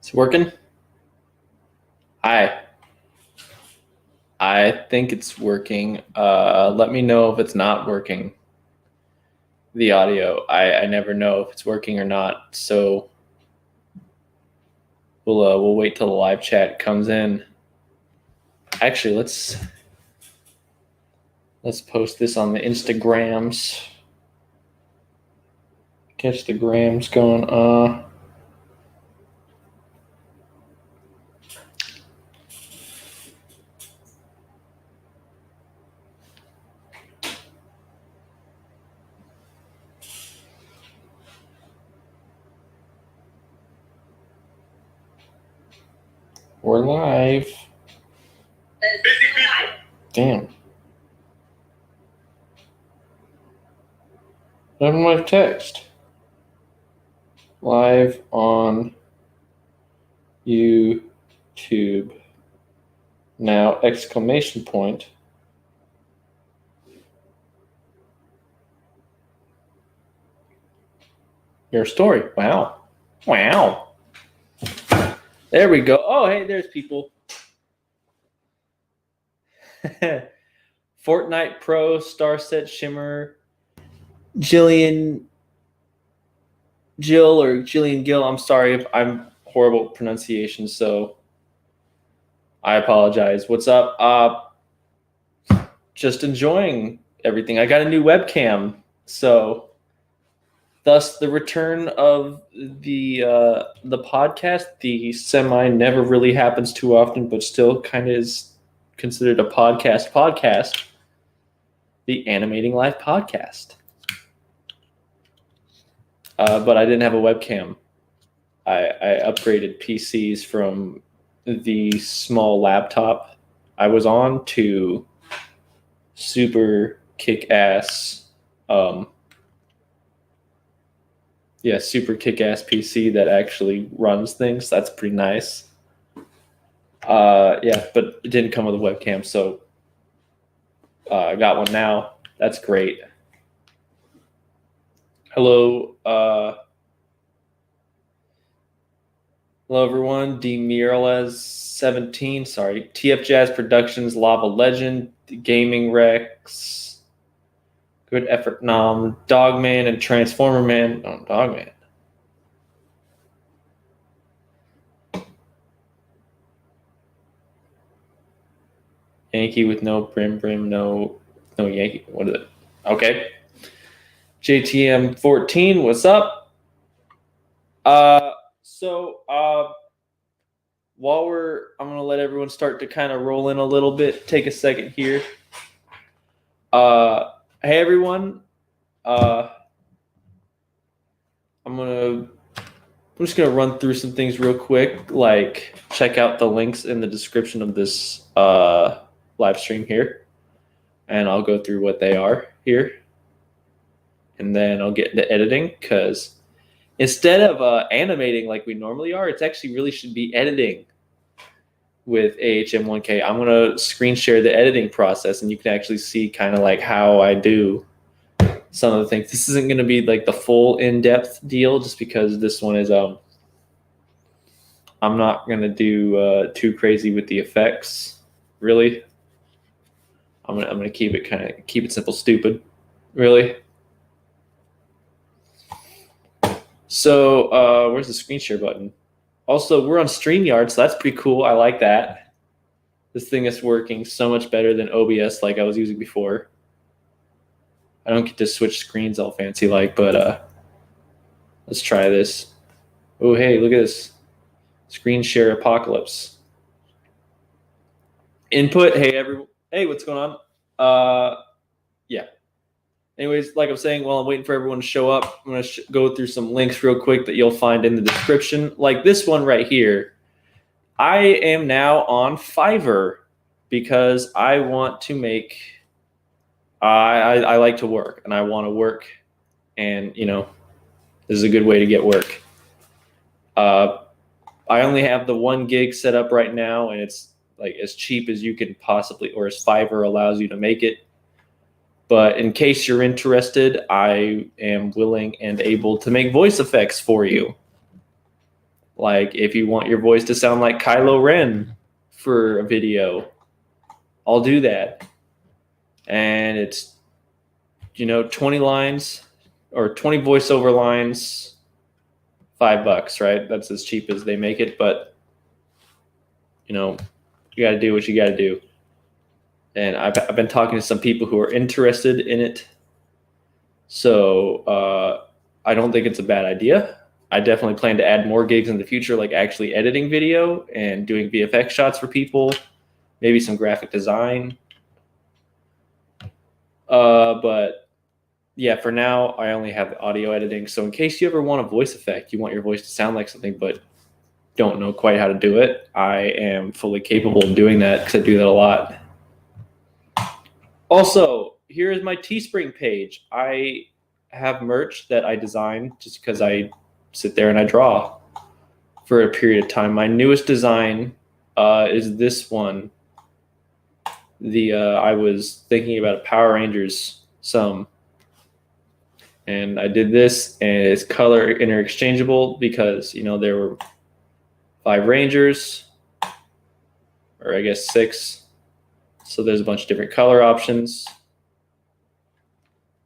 It's working? I think it's working. Let me know if it's not working. The audio. I never know if it's working or not. So we'll wait till the live chat comes in. Actually, let's post this on the Instagrams. Catch the grams going. We're live. Damn. What happened to my text? Live on YouTube. Now, exclamation point. Your story. Wow. Wow. There we go. Oh, hey, there's people. Fortnite Pro, Starset Shimmer, Jill Gill. I'm sorry if I'm horrible at pronunciation, so I apologize. What's up? Just enjoying everything. I got a new webcam, so thus the return of the podcast. The semi never really happens too often, but still kind of is considered a podcast. The Animating Live podcast. But I didn't have a webcam. I upgraded PCs from the small laptop I was on to super kick-ass super kick-ass PC that actually runs things. That's pretty nice. But it didn't come with a webcam, so I got one now. That's great. Hello, hello everyone. Demirales17, sorry. TF Jazz Productions, Lava Legend, Gaming Rex, Good Effort Nom, Dogman, and Transformer Man. Oh, Dogman. Yankee with no brim, no Yankee. What is it? Okay. JTM14, what's up? While I'm gonna let everyone start to kind of roll in a little bit. Take a second here. Hey everyone. I'm just gonna run through some things real quick. Like check out the links in the description of this live stream here, and I'll go through what they are here. And then I'll get into editing, because instead of animating like we normally are, it's actually really should be editing with AHM1K. I'm going to screen share the editing process, and you can actually see kind of like how I do some of the things. This isn't going to be like the full in-depth deal, just because this one is I'm not going to do too crazy with the effects, really. I'm going to keep it simple, stupid, really. So where's the screen share button? Also, we're on StreamYard, so that's pretty cool. I like that. This thing is working so much better than OBS like I was using before. I don't get to switch screens all fancy like, but let's try this. Oh, hey, look at this. Screen share apocalypse. Input, hey, everyone. Hey, what's going on? Yeah. Anyways, like I'm saying, while I'm waiting for everyone to show up, I'm going to go through some links real quick that you'll find in the description. Like this one right here. I am now on Fiverr because I want to make I like to work, and I want to work, and this is a good way to get work. I only have the 1 gig set up right now, and it's like as cheap as you can possibly, or as Fiverr allows you to make it. But in case you're interested, I am willing and able to make voice effects for you. Like if you want your voice to sound like Kylo Ren for a video, I'll do that. And it's, 20 lines or 20 voiceover lines, $5, right? That's as cheap as they make it, but you got to do what you got to do. And I've been talking to some people who are interested in it. So I don't think it's a bad idea. I definitely plan to add more gigs in the future, like actually editing video and doing VFX shots for people, maybe some graphic design. But yeah, for now, I only have the audio editing. So in case you ever want a voice effect, you want your voice to sound like something, but don't know quite how to do it, I am fully capable of doing that because I do that a lot. Also, here is my Teespring page. I have merch that I design just because I sit there and I draw for a period of time. My newest design is this one. I was thinking about Power Rangers some, and I did this, and it's color interchangeable because there were 5 Rangers, or I guess 6. So there's a bunch of different color options.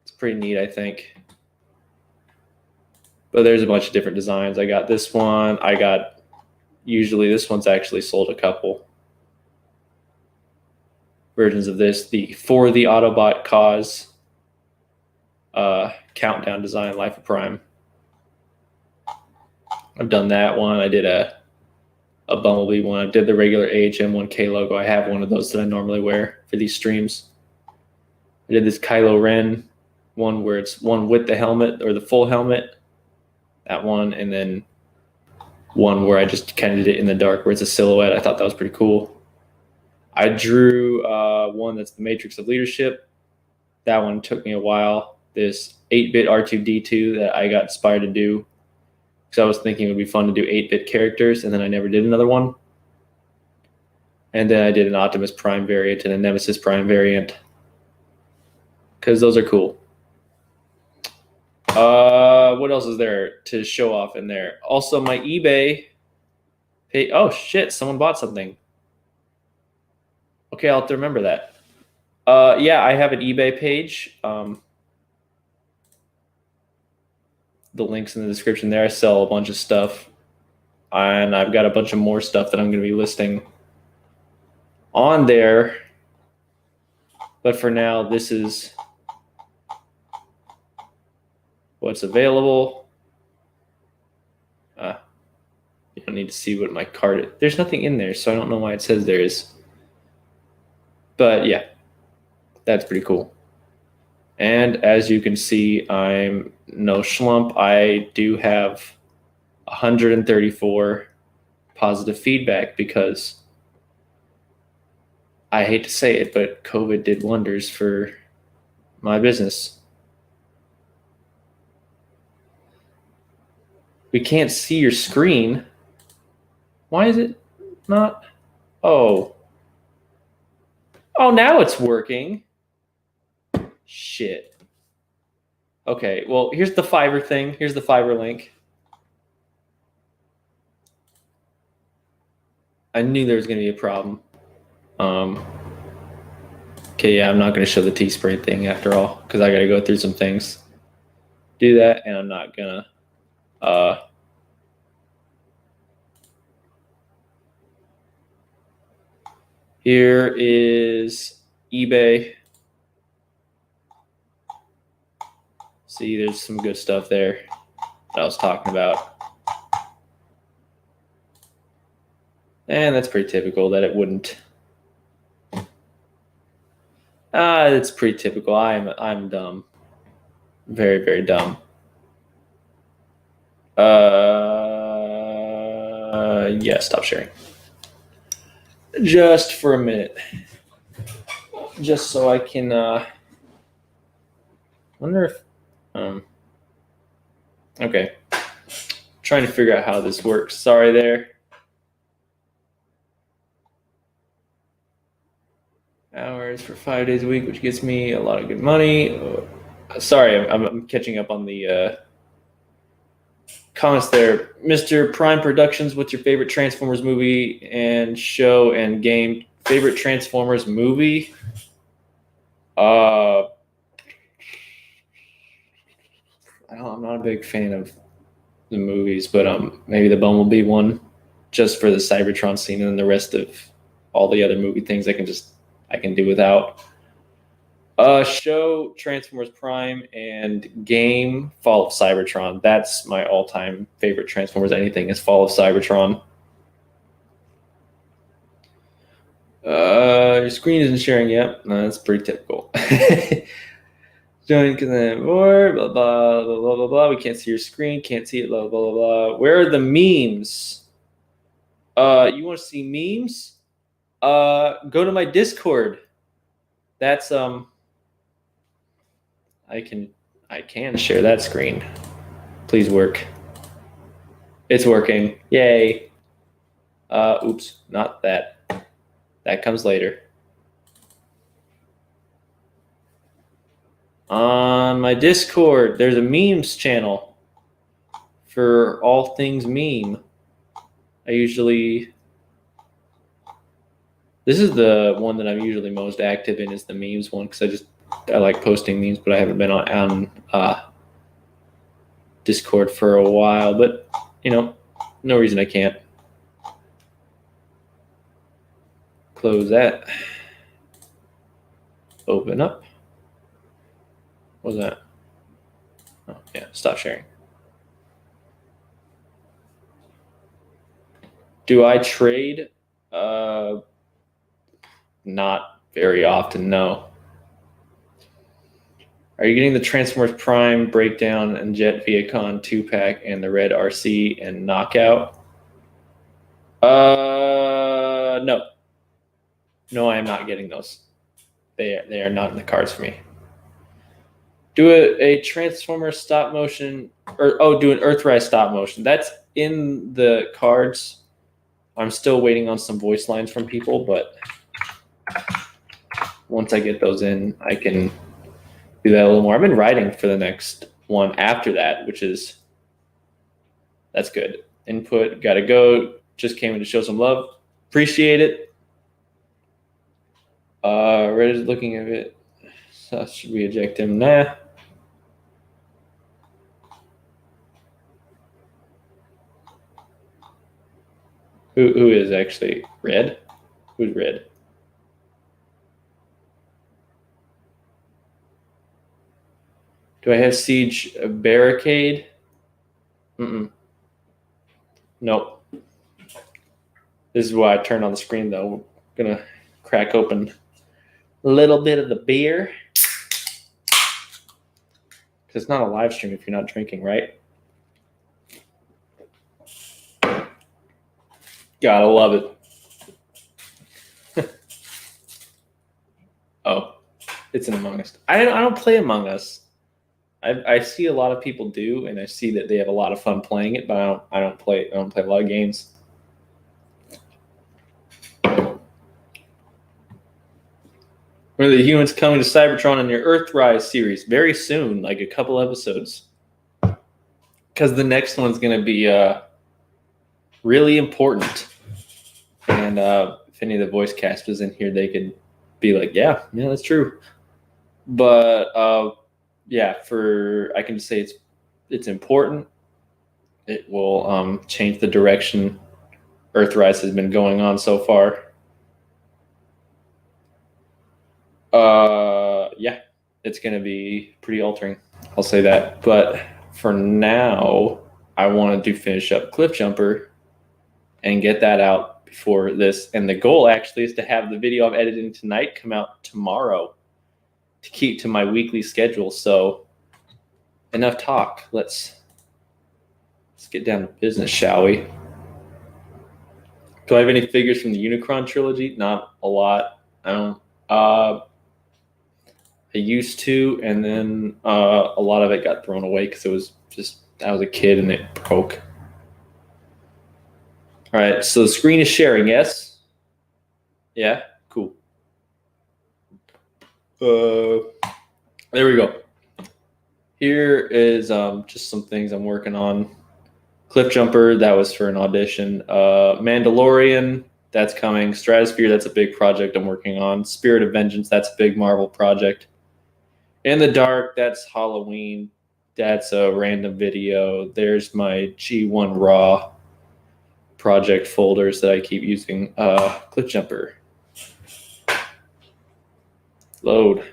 It's pretty neat, I think. But there's a bunch of different designs. I got this one. Usually this one's actually sold a couple versions of this. For the Autobot Cause countdown design, Life of Prime. I've done that one. I did a Bumblebee one. I did the regular AHM1K logo. I have one of those that I normally wear for these streams. I did this Kylo Ren one where it's one with the helmet or the full helmet. That one, and then one where I just kind of did it in the dark where it's a silhouette. I thought that was pretty cool. I drew one that's the Matrix of Leadership. That one took me a while. This 8-bit R2-D2 that I got inspired to do because I was thinking it would be fun to do 8-bit characters, and then I never did another one. And then I did an Optimus Prime variant and a Nemesis Prime variant because those are cool. What else is there to show off in there? Also, my eBay page. Oh shit! Someone bought something. Okay, I'll have to remember that. Yeah, I have an eBay page. The link's in the description there. I sell a bunch of stuff, and I've got a bunch of more stuff that I'm going to be listing on there. But for now, this is what's available. You don't need to see what my card is. There's nothing in there, so I don't know why it says there is. But yeah, that's pretty cool. And as you can see, I'm no schlump. I do have 134 positive feedback because I hate to say it, but COVID did wonders for my business. We can't see your screen. Why is it not? Oh, now it's working. Shit. Okay, well, here's the Fiverr thing. Here's the Fiverr link. I knew there was going to be a problem. Okay, yeah, I'm not going to show the Teespring thing after all because I got to go through some things. Do that, and I'm not going to... Here is eBay. See, there's some good stuff there that I was talking about. And that's pretty typical that it wouldn't. It's pretty typical. I'm dumb. Very, very dumb. Yeah, stop sharing. Just for a minute. Just so I can wonder if okay. Trying to figure out how this works. Sorry there. Hours for 5 days a week, which gets me a lot of good money. Sorry, I'm catching up on the comments there. Mr. Prime Productions, what's your favorite Transformers movie and show and game? Favorite Transformers movie? I'm not a big fan of the movies, but maybe the Bumblebee one, just for the Cybertron scene, and the rest of all the other movie things I can do without. Show Transformers Prime, and game Fall of Cybertron. That's my all-time favorite Transformers anything is Fall of Cybertron. Your screen isn't sharing yet. No, that's pretty typical. Join more, blah, blah, blah, blah, blah, blah. We can't see your screen. Can't see it, blah, blah, blah, blah. Where are the memes? You want to see memes? Go to my Discord. That's, I can share that screen. Please work. It's working. Yay. Oops, not that. That comes later. On my Discord, there's a memes channel for all things meme. This is the one that I'm usually most active in, is the memes one, because I like posting memes, but I haven't been on Discord for a while. But no reason I can't. Close that. Open up. What was that? Oh, yeah, stop sharing. Do I trade? Not very often, no. Are you getting the Transformers Prime breakdown and Jet Viacon 2-pack and the Red RC and Knockout? No. No, I am not getting those. They are not in the cards for me. Do a Transformer stop motion, do an Earthrise stop motion. That's in the cards. I'm still waiting on some voice lines from people, but once I get those in, I can do that a little more. I've been writing for the next one after that, that's good. Input, gotta go. Just came in to show some love. Appreciate it. Red is looking at it. So should we eject him? Nah. Who is actually Red? Who's Red? Do I have Siege Barricade? Nope. This is why I turned on the screen, though. We're going to crack open a little bit of the beer. Because it's not a live stream if you're not drinking, right? Gotta love it. Oh, it's an Among Us. I don't play Among Us. I see a lot of people do, and I see that they have a lot of fun playing it, but I don't play a lot of games. When are the humans coming to Cybertron in your Earthrise series? Very soon, like a couple episodes. Because the next one's going to be really important. And if any of the voice cast was in here, they could be like, yeah, that's true. But yeah, I can say it's important. It will change the direction Earthrise has been going on so far. Yeah, it's going to be pretty altering. I'll say that. But for now, I wanted to finish up Cliffjumper and get that out before this. And the goal actually is to have the video I'm editing tonight come out tomorrow to keep to my weekly schedule. So enough talk. Let's get down to business, shall we? Do I have any figures from the Unicron trilogy? Not a lot. I don't. I used to, and then a lot of it got thrown away because it was just I was a kid and it broke. All right, so the screen is sharing, yes? Yeah, cool. There we go. Here is just some things I'm working on. Cliffjumper, that was for an audition. Mandalorian, that's coming. Stratosphere, that's a big project I'm working on. Spirit of Vengeance, that's a big Marvel project. In the Dark, that's Halloween. That's a random video. There's my G1 Raw project folders that I keep using. Cliffjumper. Load.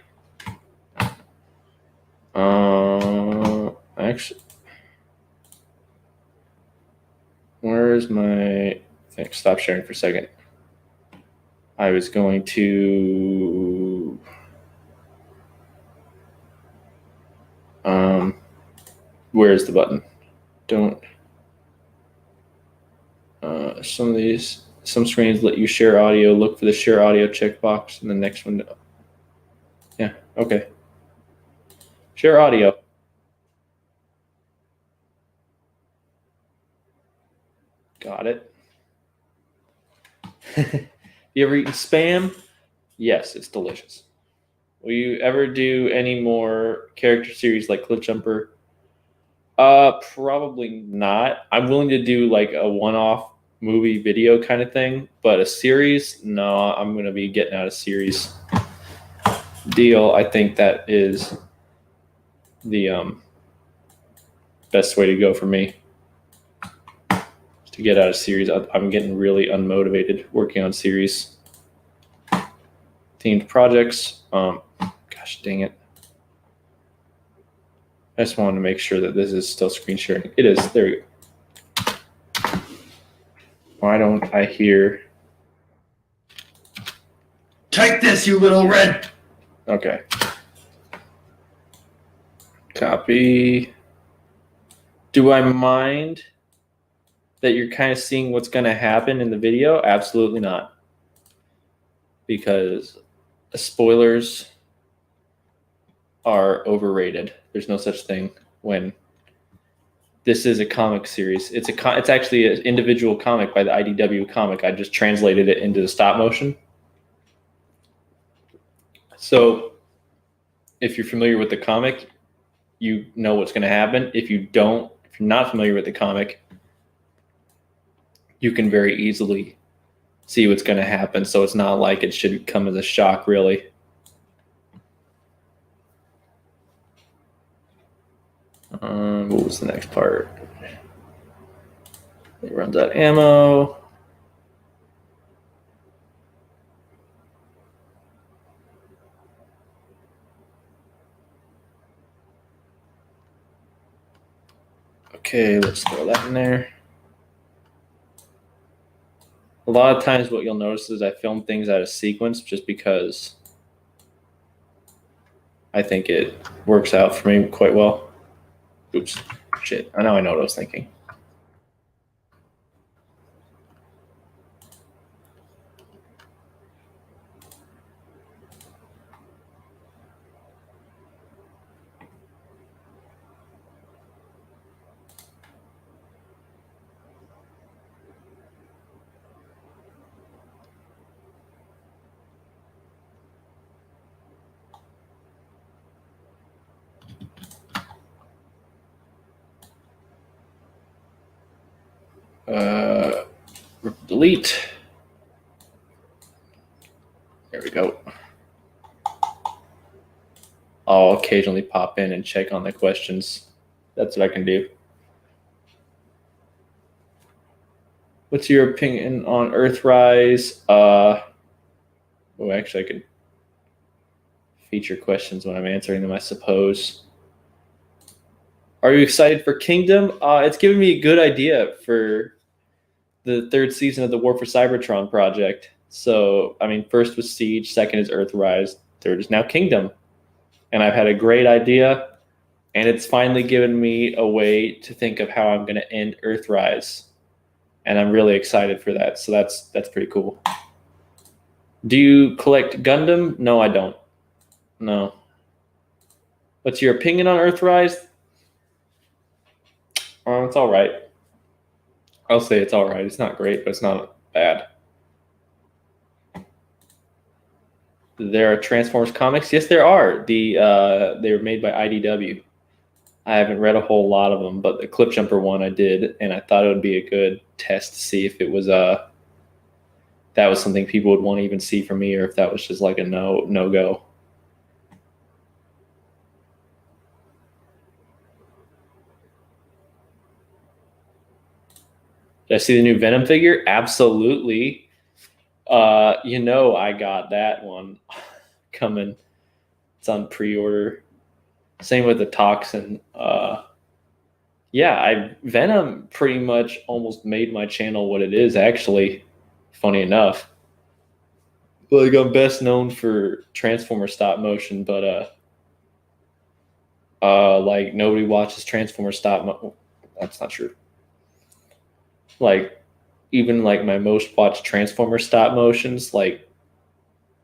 Actually, where's my thing? Stop sharing for a second. I was going to where's the button? Don't some screens let you share audio. Look for the share audio checkbox in the next window. Yeah, okay. Share audio. Got it. You ever eaten Spam? Yes, it's delicious. Will you ever do any more character series like Cliffjumper? Probably not. I'm willing to do like a one-off movie video kind of thing, but a series, no, I'm going to be getting out of series deal. I think that is the best way to go for me. To get out of series. I'm getting really unmotivated working on series themed projects. Gosh dang it. I just wanted to make sure that this is still screen sharing. It is. There we go. Why don't I hear? Take this, you little red. Okay. Copy. Do I mind that you're kind of seeing what's going to happen in the video? Absolutely not. Because spoilers are overrated. There's no such thing when this is a comic series. It's actually an individual comic by the IDW comic. I just translated it into the stop motion. So if you're familiar with the comic, you know what's going to happen. If you're not familiar with the comic, you can very easily see what's going to happen. So it's not like it should come as a shock, really. What was the next part? It runs out of ammo. Okay, let's throw that in there. A lot of times what you'll notice is I film things out of sequence just because I think it works out for me quite well. Oops, shit. I know what I was thinking. Delete. There we go. I'll occasionally pop in and check on the questions. That's what I can do. What's your opinion on Earthrise? Actually, I could feature questions when I'm answering them, I suppose. Are you excited for Kingdom? It's giving me a good idea for the third season of the War for Cybertron project. So, I mean, first was Siege, second is Earthrise, third is now Kingdom. And I've had a great idea, and it's finally given me a way to think of how I'm going to end Earthrise. And I'm really excited for that. So that's pretty cool. Do you collect Gundam? No, I don't. No. What's your opinion on Earthrise? It's all right. I'll say it's all right. It's not great, but it's not bad. There are Transformers comics. Yes, there are. They were made by IDW. I haven't read a whole lot of them, but the Cliffjumper one I did, and I thought it would be a good test to see if it was that was something people would want to even see from me, or if that was just like a no go. Did I see the new Venom figure? Absolutely. I got that one coming. It's on pre-order. Same with the Toxin. Venom pretty much almost made my channel what it is, actually. Funny enough. Like, I'm best known for Transformer stop motion, but like nobody watches Transformer stop. That's not true. Like, even like my most watched Transformer stop motions, like,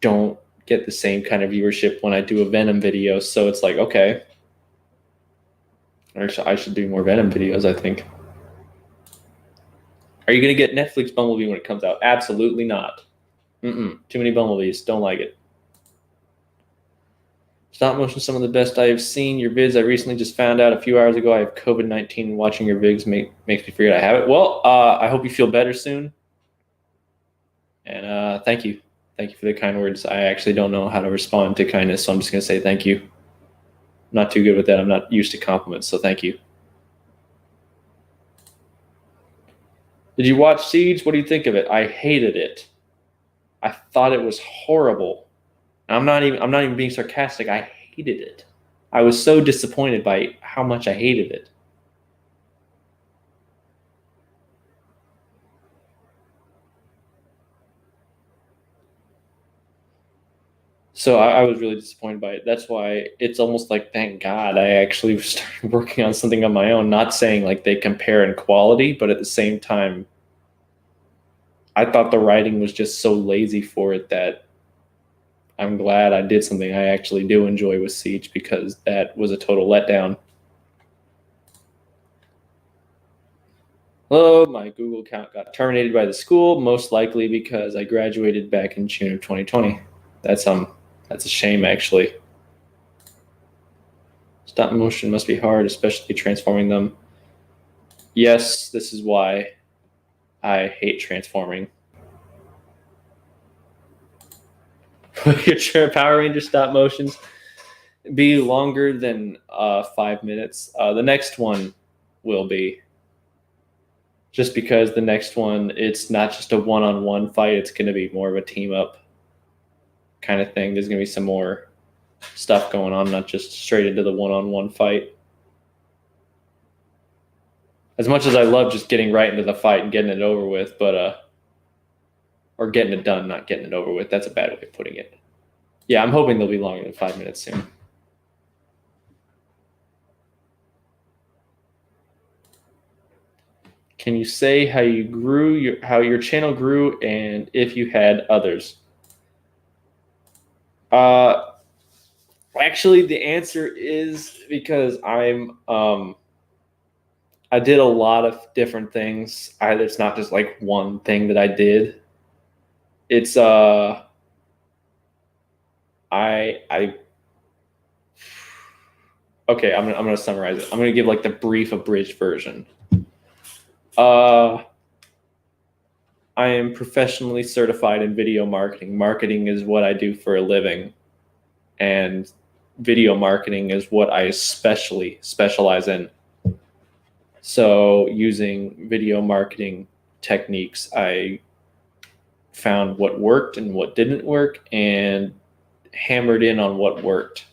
don't get the same kind of viewership when I do a Venom video. So it's like, okay, I should do more Venom videos, I think. Are you going to get Netflix Bumblebee when it comes out? Absolutely not. Too many Bumblebees. Don't like it. Stop motion, some of the best I have seen. Your vids, I recently just found out a few hours ago I have COVID-19. Watching your vids makes me forget I have it. Well, I hope you feel better soon. And thank you. Thank you for the kind words. I actually don't know how to respond to kindness, so I'm just going to say thank you. I'm not too good with that. I'm not used to compliments, so thank you. Did you watch Siege? What do you think of it? I hated it. I thought it was horrible. I'm not even being sarcastic. I hated it. I was so disappointed by how much I hated it. So I was really disappointed by it. That's why it's almost like, thank God I actually started working on something on my own. Not saying like they compare in quality, but at the same time, I thought the writing was just so lazy for it that I'm glad I did something I actually do enjoy with Siege, because that was a total letdown. Hello, my Google account got terminated by the school, most likely because I graduated back in June of 2020. That's a shame, actually. Stop motion must be hard, especially transforming them. Yes, this is why I hate transforming. Your Power Ranger stop motions be longer than 5 minutes. The next one will be. Just because the next one, it's not just a one-on-one fight, it's going to be more of a team-up kind of thing. There's going to be some more stuff going on, not just straight into the one-on-one fight. As much as I love just getting right into the fight and getting it over with, but or getting it done, not getting it over with. That's a bad way of putting it. Yeah, I'm hoping they'll be longer than 5 minutes soon. Can you say how you grew how your channel grew, and if you had others? Actually, the answer is because I did a lot of different things. It's not just like one thing that I did. It's okay, I'm gonna summarize it. I'm gonna give like the brief abridged version. I am professionally certified in video marketing. Marketing is what I do for a living, and video marketing is what I especially specialize in. So using video marketing techniques, I found what worked and what didn't work and hammered in on what worked.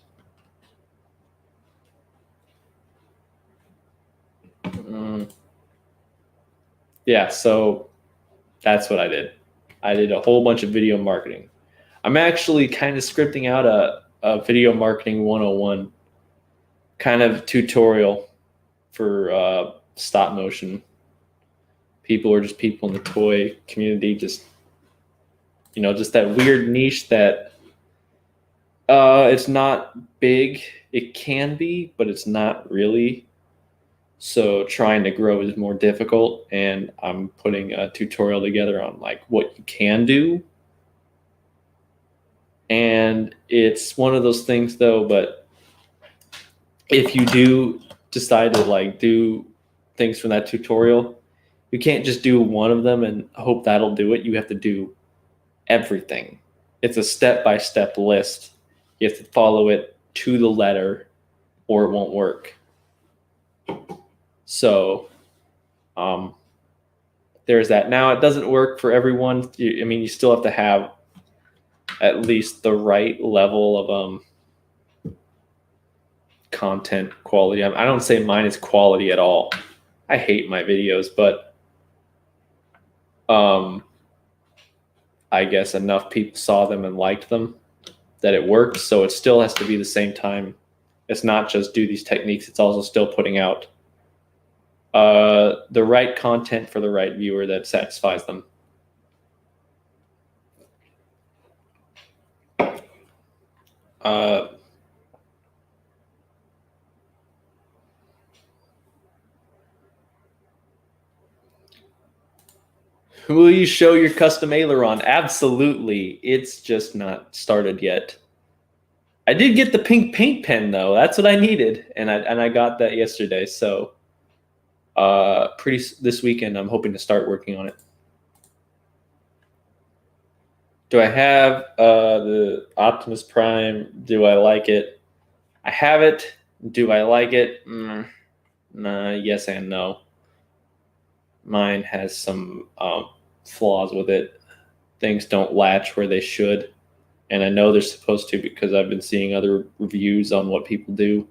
Yeah, so that's what I did. I did a whole bunch of video marketing. I'm actually kind of scripting out a video marketing 101 kind of tutorial for stop motion. People are just people in the toy community, just that weird niche that it's not big. It can be, but it's not really. So trying to grow is more difficult, and I'm putting a tutorial together on like what you can do. And it's one of those things though, but if you do decide to like do things from that tutorial, you can't just do one of them and hope that'll do it. You have to do everything. It's a step-by-step list. You have to follow it to the letter or it won't work. So there's that. Now, it doesn't work for everyone. You still have to have at least the right level of content quality. I don't say mine is quality at all. I hate my videos, but I guess enough people saw them and liked them that it worked. So it still has to be the same time. It's not just do these techniques. It's also still putting out the right content for the right viewer that satisfies them. Will you show your custom aileron? Absolutely. It's just not started yet. I did get the pink paint pen though. That's what I needed, and I got that yesterday. So this weekend I'm hoping to start working on it. Do I have the Optimus Prime? Do I like it? I have it. Do I like it? Nah, yes and no. Mine has some flaws with it. Things don't latch where they should. And I know they're supposed to because I've been seeing other reviews on what people do.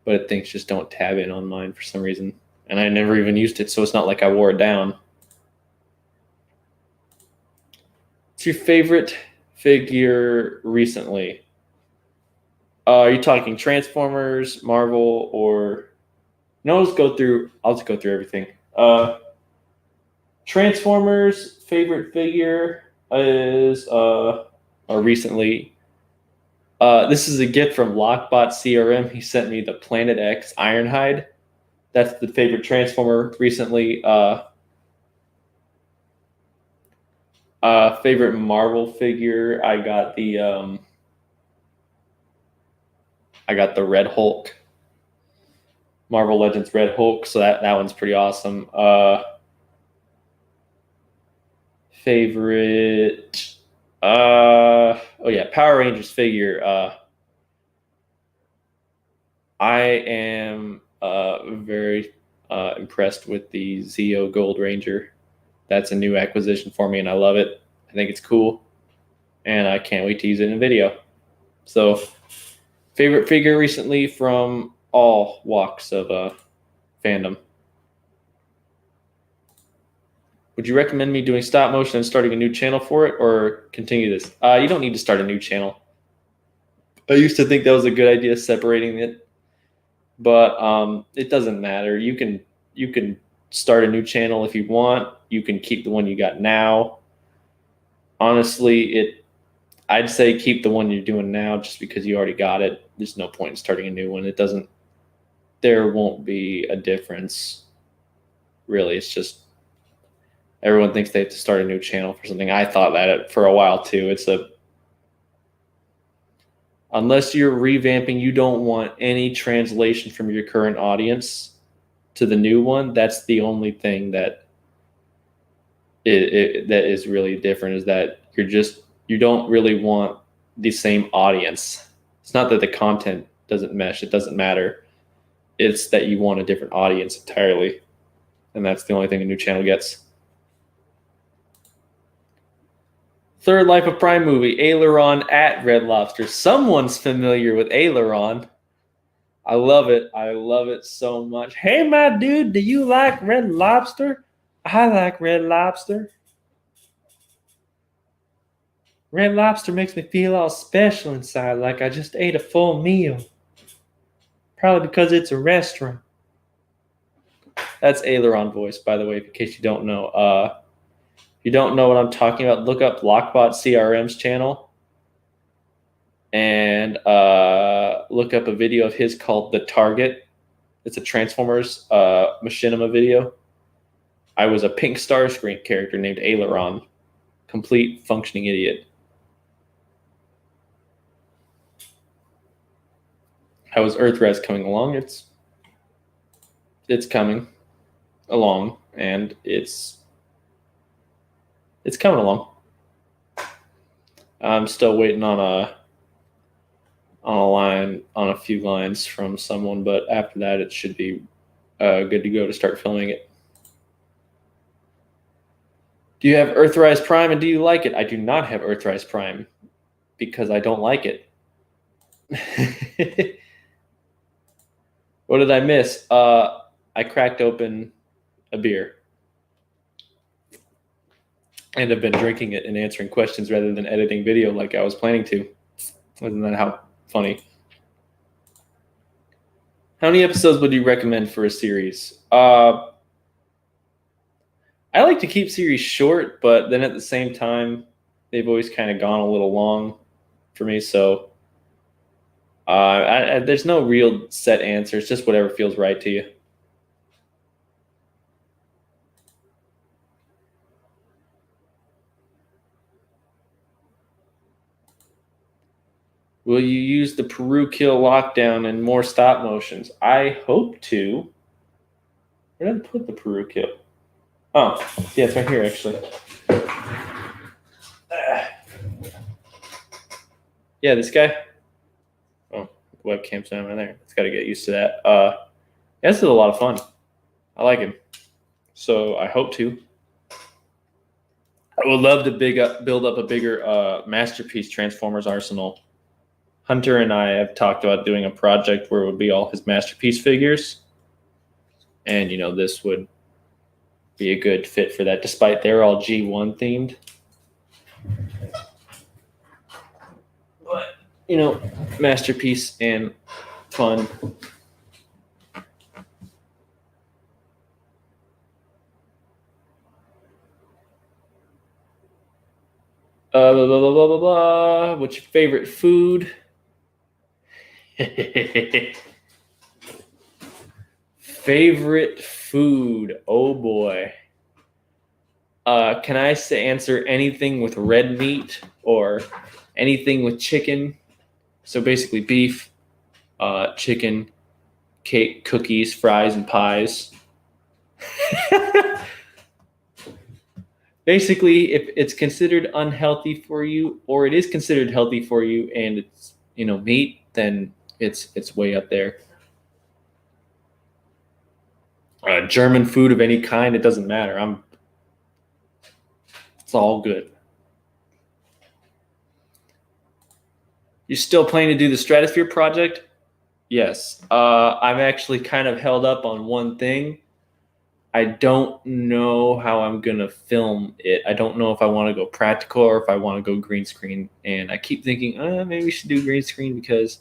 But things just don't tab in on mine for some reason. And I never even used it, so it's not like I wore it down. What's your favorite figure recently? Are you talking Transformers, Marvel, or... No, I'll just go through everything. Transformers favorite figure is recently. This is a gift from Lockbot CRM. He sent me the Planet X Ironhide. That's the favorite Transformer recently. Favorite Marvel figure. I got the Red Hulk. Marvel Legends Red Hulk. So that one's pretty awesome. Favorite. Power Rangers figure. I am very impressed with the Zeo Gold Ranger. That's a new acquisition for me, and I love it. I think it's cool, and I can't wait to use it in a video. So, favorite figure recently from all walks of fandom. Would you recommend me doing stop motion and starting a new channel for it, or continue this? You don't need to start a new channel. I used to think that was a good idea, separating it, but it doesn't matter. You can start a new channel if you want. You can keep the one you got now. Honestly, I'd say keep the one you're doing now just because you already got it. There's no point in starting a new one. There won't be a difference. Really, it's just everyone thinks they have to start a new channel for something. I thought that for a while too. Unless you're revamping, you don't want any translation from your current audience to the new one. That's the only thing that that is really different, is that you don't really want the same audience. It's not that the content doesn't mesh. It doesn't matter. It's that you want a different audience entirely. And that's the only thing a new channel gets. Third Life of Prime movie, Aileron at Red Lobster. Someone's familiar with Aileron. I love it. I love it so much. Hey, my dude, do you like Red Lobster? I like Red Lobster. Red Lobster makes me feel all special inside, like I just ate a full meal. Probably because it's a restaurant. That's Aileron voice, by the way, in case you don't know. If you don't know what I'm talking about, look up Lockbot CRM's channel and look up a video of his called The Target. It's a Transformers machinima video. I was a pink Starscream character named Aileron. Complete functioning idiot. How is Earthrise coming along? It's it's coming along, and it's coming along. I'm still waiting on a few lines from someone, but after that, it should be good to go to start filming it. Do you have Earthrise Prime, and do you like it? I do not have Earthrise Prime because I don't like it. What did I miss? I cracked open a beer and have been drinking it and answering questions rather than editing video like I was planning to. Isn't that how funny? How many episodes would you recommend for a series? I like to keep series short, but then at the same time, they've always kind of gone a little long for me. So there's no real set answer. It's just whatever feels right to you. Will you use the Peru Kill lockdown and more stop motions? I hope to. Where did I put the Peru Kill? Oh, yeah, it's right here, actually. Yeah, this guy. Oh, the webcam's down right there. It's got to get used to that. Yeah, this is a lot of fun. I like him. So I hope to. I would love to build up a bigger Masterpiece Transformers arsenal. Hunter and I have talked about doing a project where it would be all his Masterpiece figures. And, this would be a good fit for that, despite they're all G1 themed. But, Masterpiece and fun. Blah, blah, blah, blah, blah, blah. What's your favorite food? Favorite food? Oh boy. Can I answer anything with red meat or anything with chicken? So basically beef, chicken, cake, cookies, fries, and pies. Basically, if it's considered unhealthy for you, or it is considered healthy for you, and it's meat, then it's way up there. German food of any kind, it doesn't matter. It's all good. You still planning to do the Stratosphere project? Yes. I'm actually kind of held up on one thing. I don't know how I'm going to film it. I don't know if I want to go practical or if I want to go green screen. And I keep thinking, maybe we should do green screen because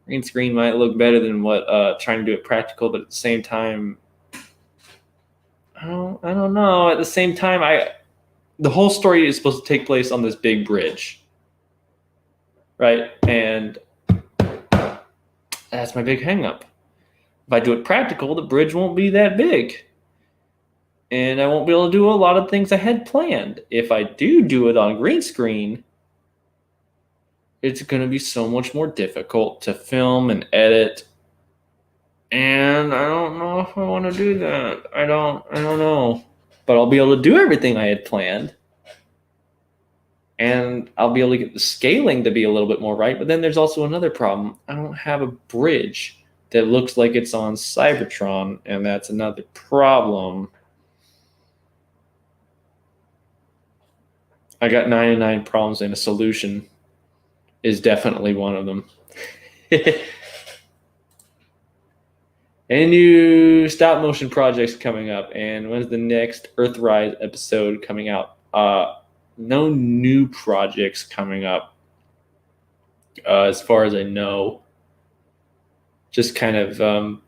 green screen might look better than what trying to do it practical. But at the same time, I don't know. At the same time, the whole story is supposed to take place on this big bridge, right? And that's my big hang up. If I do it practical, the bridge won't be that big. And I won't be able to do a lot of things I had planned. If I do it on green screen, it's going to be so much more difficult to film and edit. And I don't know if I want to do that. I don't know. But I'll be able to do everything I had planned. And I'll be able to get the scaling to be a little bit more right. But then there's also another problem. I don't have a bridge that looks like it's on Cybertron. And that's another problem. I got 99 problems and a solution is definitely one of them. Any new stop motion projects coming up? And when's the next Earthrise episode coming out? No new projects coming up as far as I know. Just kind of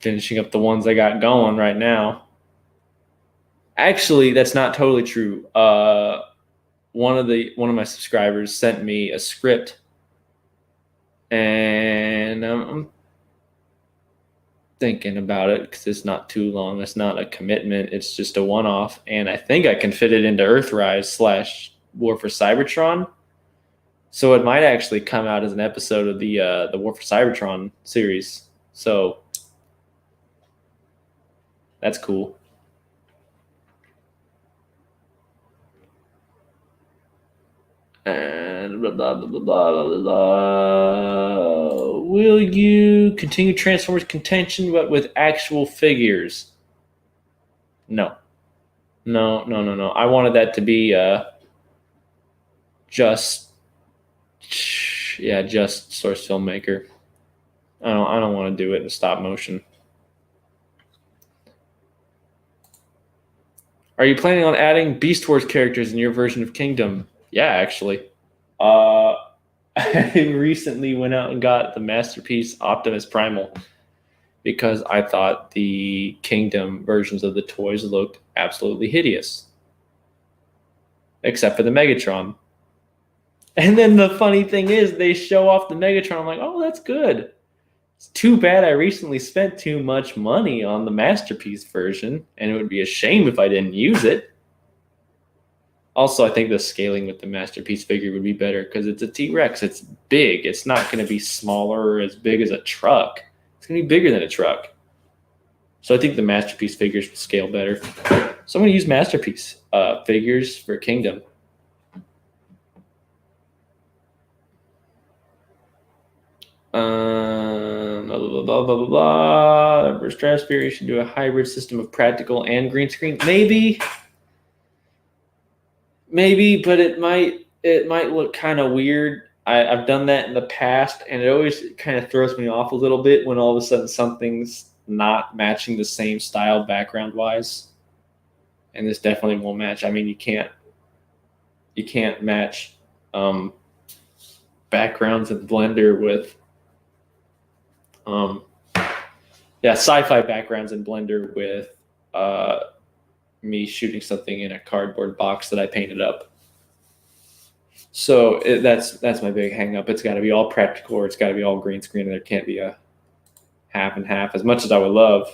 finishing up the ones I got going right now. Actually, that's not totally true. One of my subscribers sent me a script, and I'm thinking about it because it's not too long. It's not a commitment. It's just a one-off, and I think I can fit it into Earthrise / War for Cybertron. So it might actually come out as an episode of the War for Cybertron series. So That's cool. And blah, blah, blah, blah, blah, blah, blah. Will you continue Transformers contention but with actual figures? No. No. I wanted that to be just source filmmaker. I don't want to do it in stop motion. Are you planning on adding Beast Wars characters in your version of Kingdom? Yeah, actually. I recently went out and got the Masterpiece Optimus Primal because I thought the Kingdom versions of the toys looked absolutely hideous. Except for the Megatron. And then the funny thing is, they show off the Megatron. I'm like, oh, that's good. It's too bad I recently spent too much money on the Masterpiece version, and it would be a shame if I didn't use it. Also, I think the scaling with the Masterpiece figure would be better because it's a T-Rex. It's big. It's not going to be smaller or as big as a truck. It's going to be bigger than a truck. So I think the Masterpiece figures will scale better. So I'm going to use Masterpiece figures for Kingdom. For Stratosphere, you should do a hybrid system of practical and green screen. Maybe, but it might look kind of weird. I've done that in the past, and it always kind of throws me off a little bit when all of a sudden something's not matching the same style background wise. And this definitely won't match. I mean, you can't match backgrounds in Blender with sci-fi backgrounds in Blender with me shooting something in a cardboard box that I painted up. So that's my big hang up. It's got to be all practical, or it's got to be all green screen, and there can't be a half and half. As much as I would love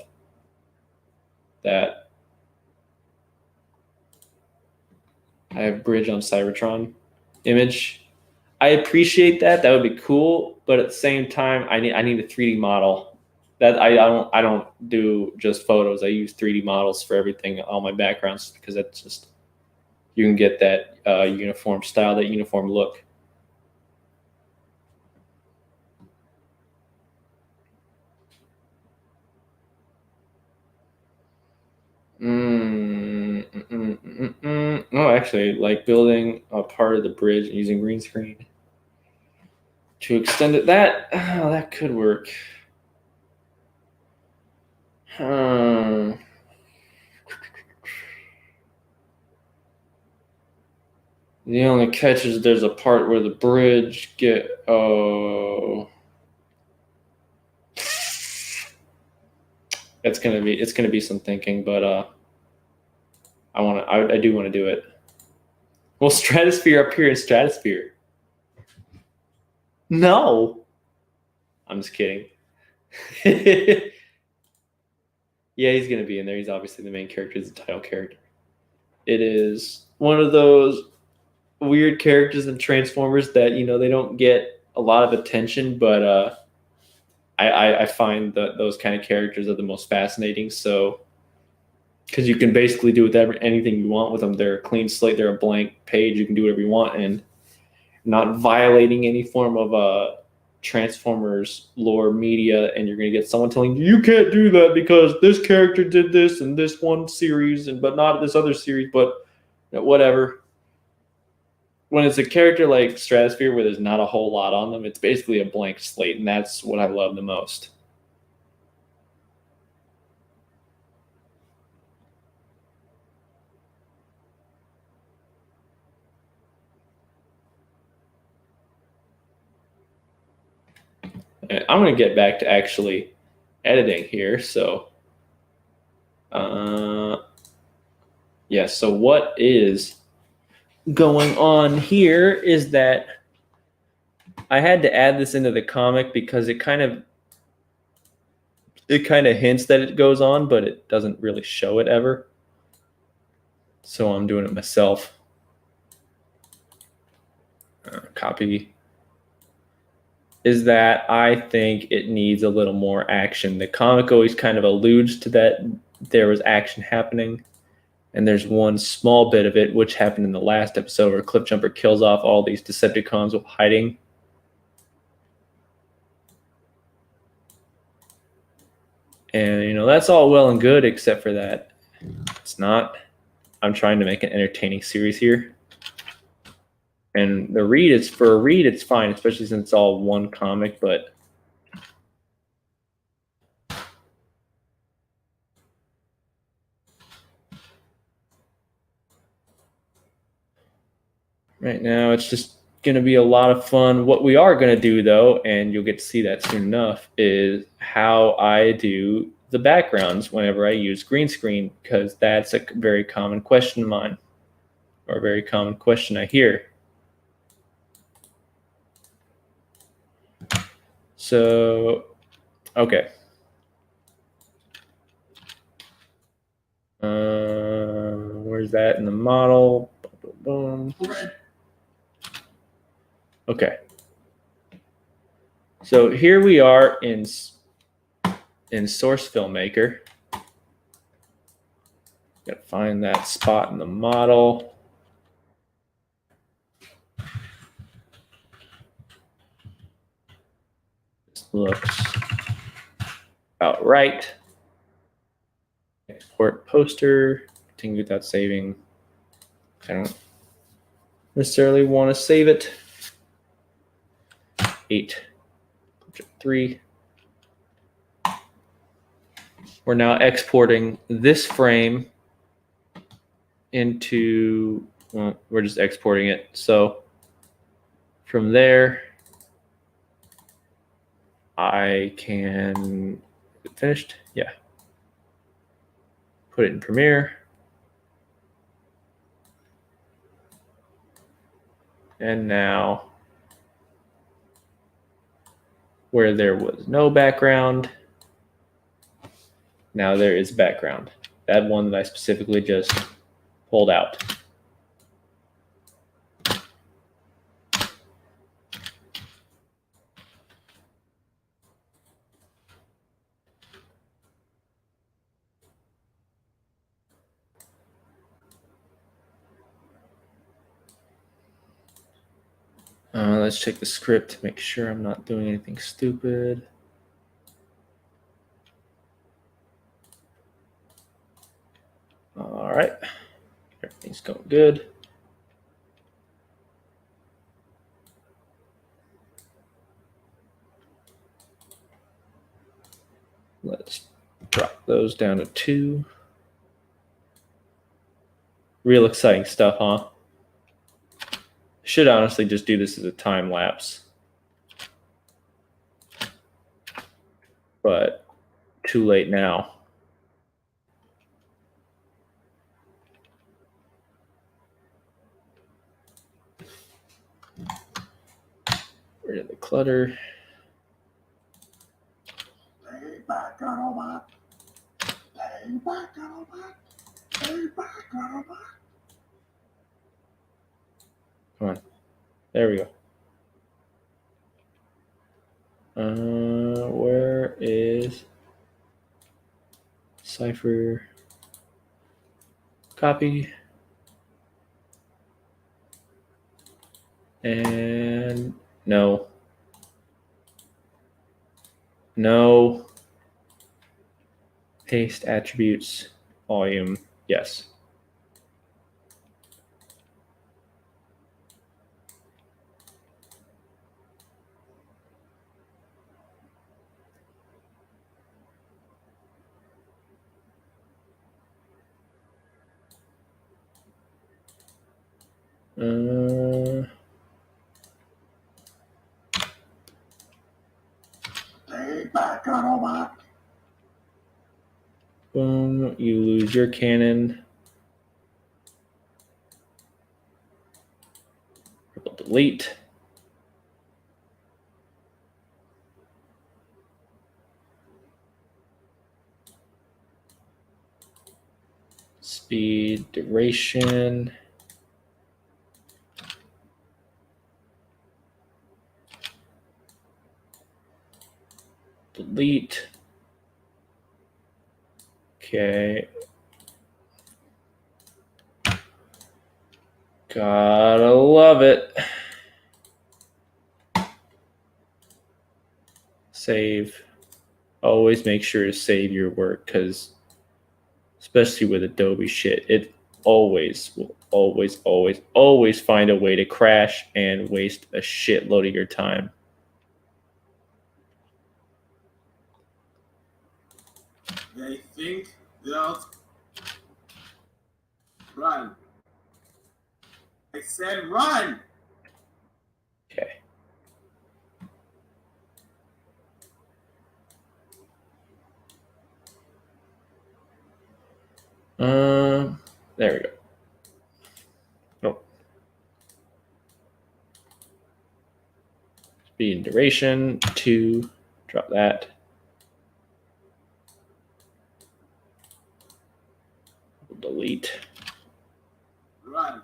that, I have bridge on Cybertron image. I appreciate that. That would be cool, but at the same time, I need a 3D model. That I don't do just photos. I use 3D models for everything, all my backgrounds, because that's just, you can get that uniform style, that uniform look. Oh, actually, like building a part of the bridge and using green screen to extend it. That could work. The only catch is there's a part where the bridge it's gonna be some thinking, but I do want to do it. Well, Stratosphere up here in Stratosphere. No, I'm just kidding. Yeah, he's gonna be in there. He's obviously the main character. He's the title character. It is one of those weird characters in Transformers that they don't get a lot of attention, but I find that those kind of characters are the most fascinating. So, because you can basically do with anything you want with them. They're a clean slate. They're a blank page. You can do whatever you want, and not violating any form of Transformers lore media. And you're going to get someone telling you can't do that because this character did this in this one series, but not this other series. But whatever. When it's a character like Stratosphere where there's not a whole lot on them, it's basically a blank slate, and that's what I love the most. And I'm going to get back to actually editing here. So, so what is going on here is that I had to add this into the comic because it kind of hints that it goes on, but it doesn't really show it ever. So I'm doing it myself. Copy. Is that I think it needs a little more action. The comic always kind of alludes to that there was action happening. And there's one small bit of it, which happened in the last episode, where Cliffjumper kills off all these Decepticons while hiding. And, you know, that's all well and good, except for that it's not. I'm trying to make an entertaining series here. And the read is, for a read, it's fine, especially since it's all one comic, but right now it's just going to be a lot of fun. What we are going to do, though, and you'll get to see that soon enough, is how I do the backgrounds whenever I use green screen, because that's a very common question of mine, or a very common question I hear. So, okay. Where's that in the model? Boom, boom. Okay. So here we are in Source Filmmaker. Got to find that spot in the model. This looks about right. Export poster. Continue without saving. I don't necessarily want to save it. 8. 3. We're now exporting this frame into, well, we're just exporting it. So from there, I can, is it finished? Yeah. Put it in Premiere. And now, where there was no background, now there is background. That one that I specifically just pulled out. Let's check the script to make sure I'm not doing anything stupid. All right, everything's going good. Let's drop those down to 2. Real exciting stuff, huh? Should honestly just do this as a time lapse. But too late now. Rid of the clutter. Come on. There we go. Where is Cipher? Copy. And no. No. Paste attributes, volume, yes. Boom, you lose your cannon. Delete. Speed, duration. Delete. Okay. Gotta love it. Save. Always make sure to save your work, because especially with Adobe shit, it always will always find a way to crash and waste a shitload of your time. They think they'll run. I said run! Okay. There we go. Nope. Speed and duration, 2. Drop that. Delete. Run.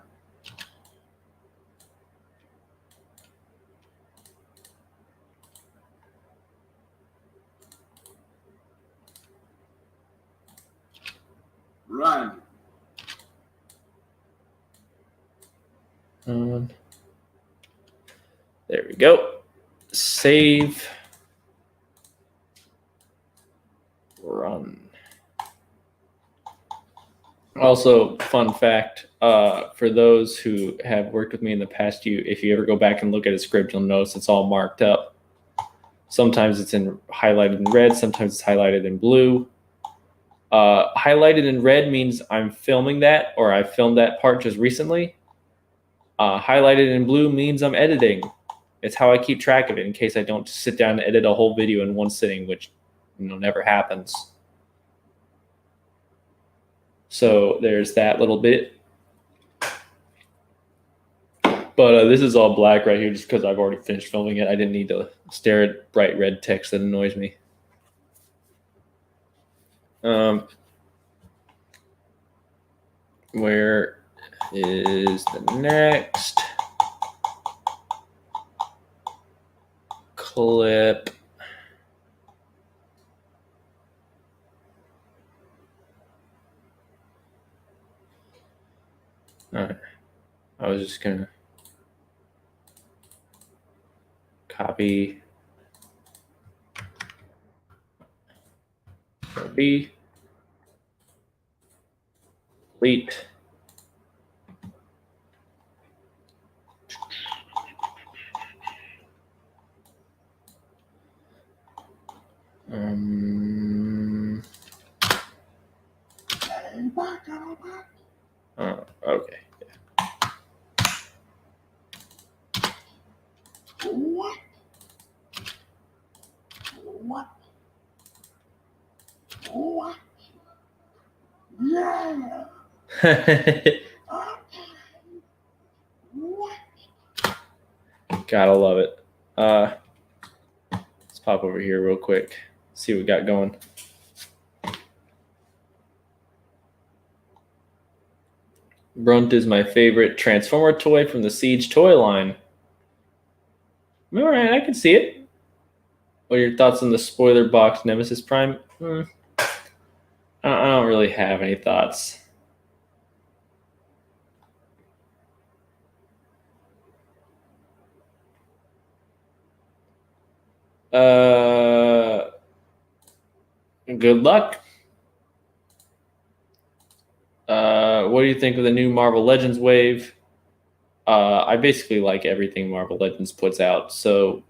Run. There we go. Save. Run. Also, fun fact, for those who have worked with me in the past, if you ever go back and look at a script, you'll notice it's all marked up. Sometimes it's highlighted in red, sometimes it's highlighted in blue. Highlighted in red means I'm filming that, or I filmed that part just recently. Highlighted in blue means I'm editing. It's how I keep track of it in case I don't sit down and edit a whole video in one sitting, which never happens. So there's that little bit. But this is all black right here just because I've already finished filming it. I didn't need to stare at bright red text that annoys me. Where is the next clip? All right. I was just gonna copy B, delete. Okay. What? What? What? Yeah. What? Gotta love it. Let's pop over here real quick. See what we got going. Brunt is my favorite Transformer toy from the Siege toy line. All right, I can see it. What are your thoughts on the spoiler box Nemesis Prime? I don't really have any thoughts. Good luck. What do you think of the new Marvel Legends wave? I basically like everything Marvel Legends puts out, so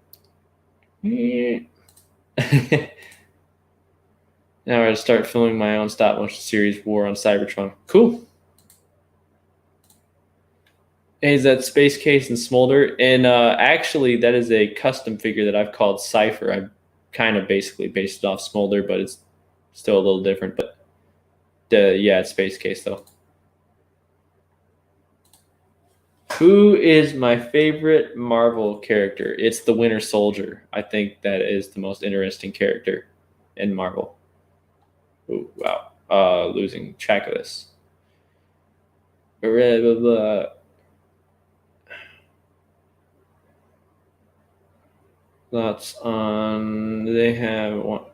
now I gotta start filming my own stop motion series, War on Cybertron. Cool. Hey, is that Space Case and Smolder? And actually, that is a custom figure that I've called Cypher. I kind of basically based it off Smolder, but it's still a little different. But yeah, it's Space Case though. Who is my favorite Marvel character? It's the Winter Soldier. I think that is the most interesting character in Marvel. Ooh, wow. Losing track of this. Blah, blah, blah. Thoughts on, they have one,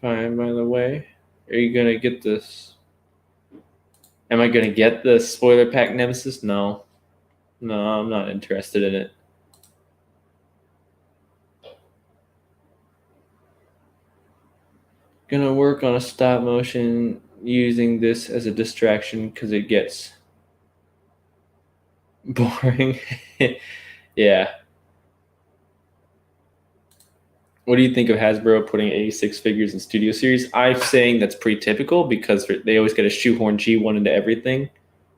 fine, by the way. Are you gonna get this? Am I gonna get the spoiler pack Nemesis? No. No, I'm not interested in it. Gonna work on a stop motion using this as a distraction because it gets boring. Yeah. What do you think of Hasbro putting 86 figures in Studio Series? I'm saying that's pretty typical because they always get a shoehorn G1 into everything,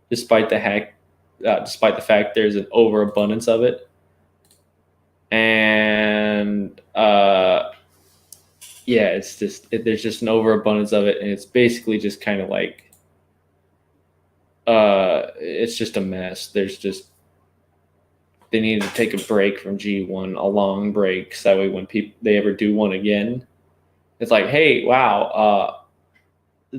despite the fact there's an overabundance of it. And yeah, it's just there's just an overabundance of it, and it's basically just kind of like it's just a mess. They needed to take a break from G1, a long break, so that way when they ever do one again, it's like, hey, wow,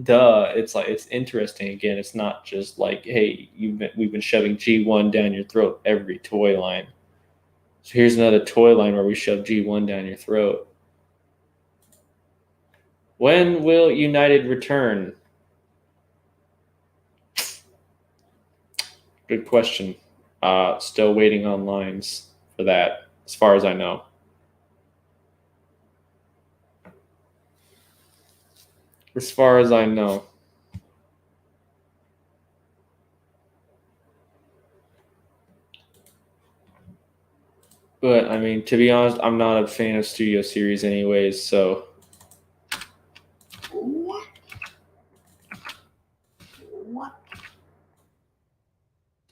duh. It's like it's interesting again. It's not just like, hey, we've been shoving G1 down your throat every toy line. So here's another toy line where we shove G1 down your throat. When will United return? Good question. Still waiting on lines for that, as far as I know. As far as I know. But, I mean, to be honest, I'm not a fan of Studio Series anyways, so... What? What?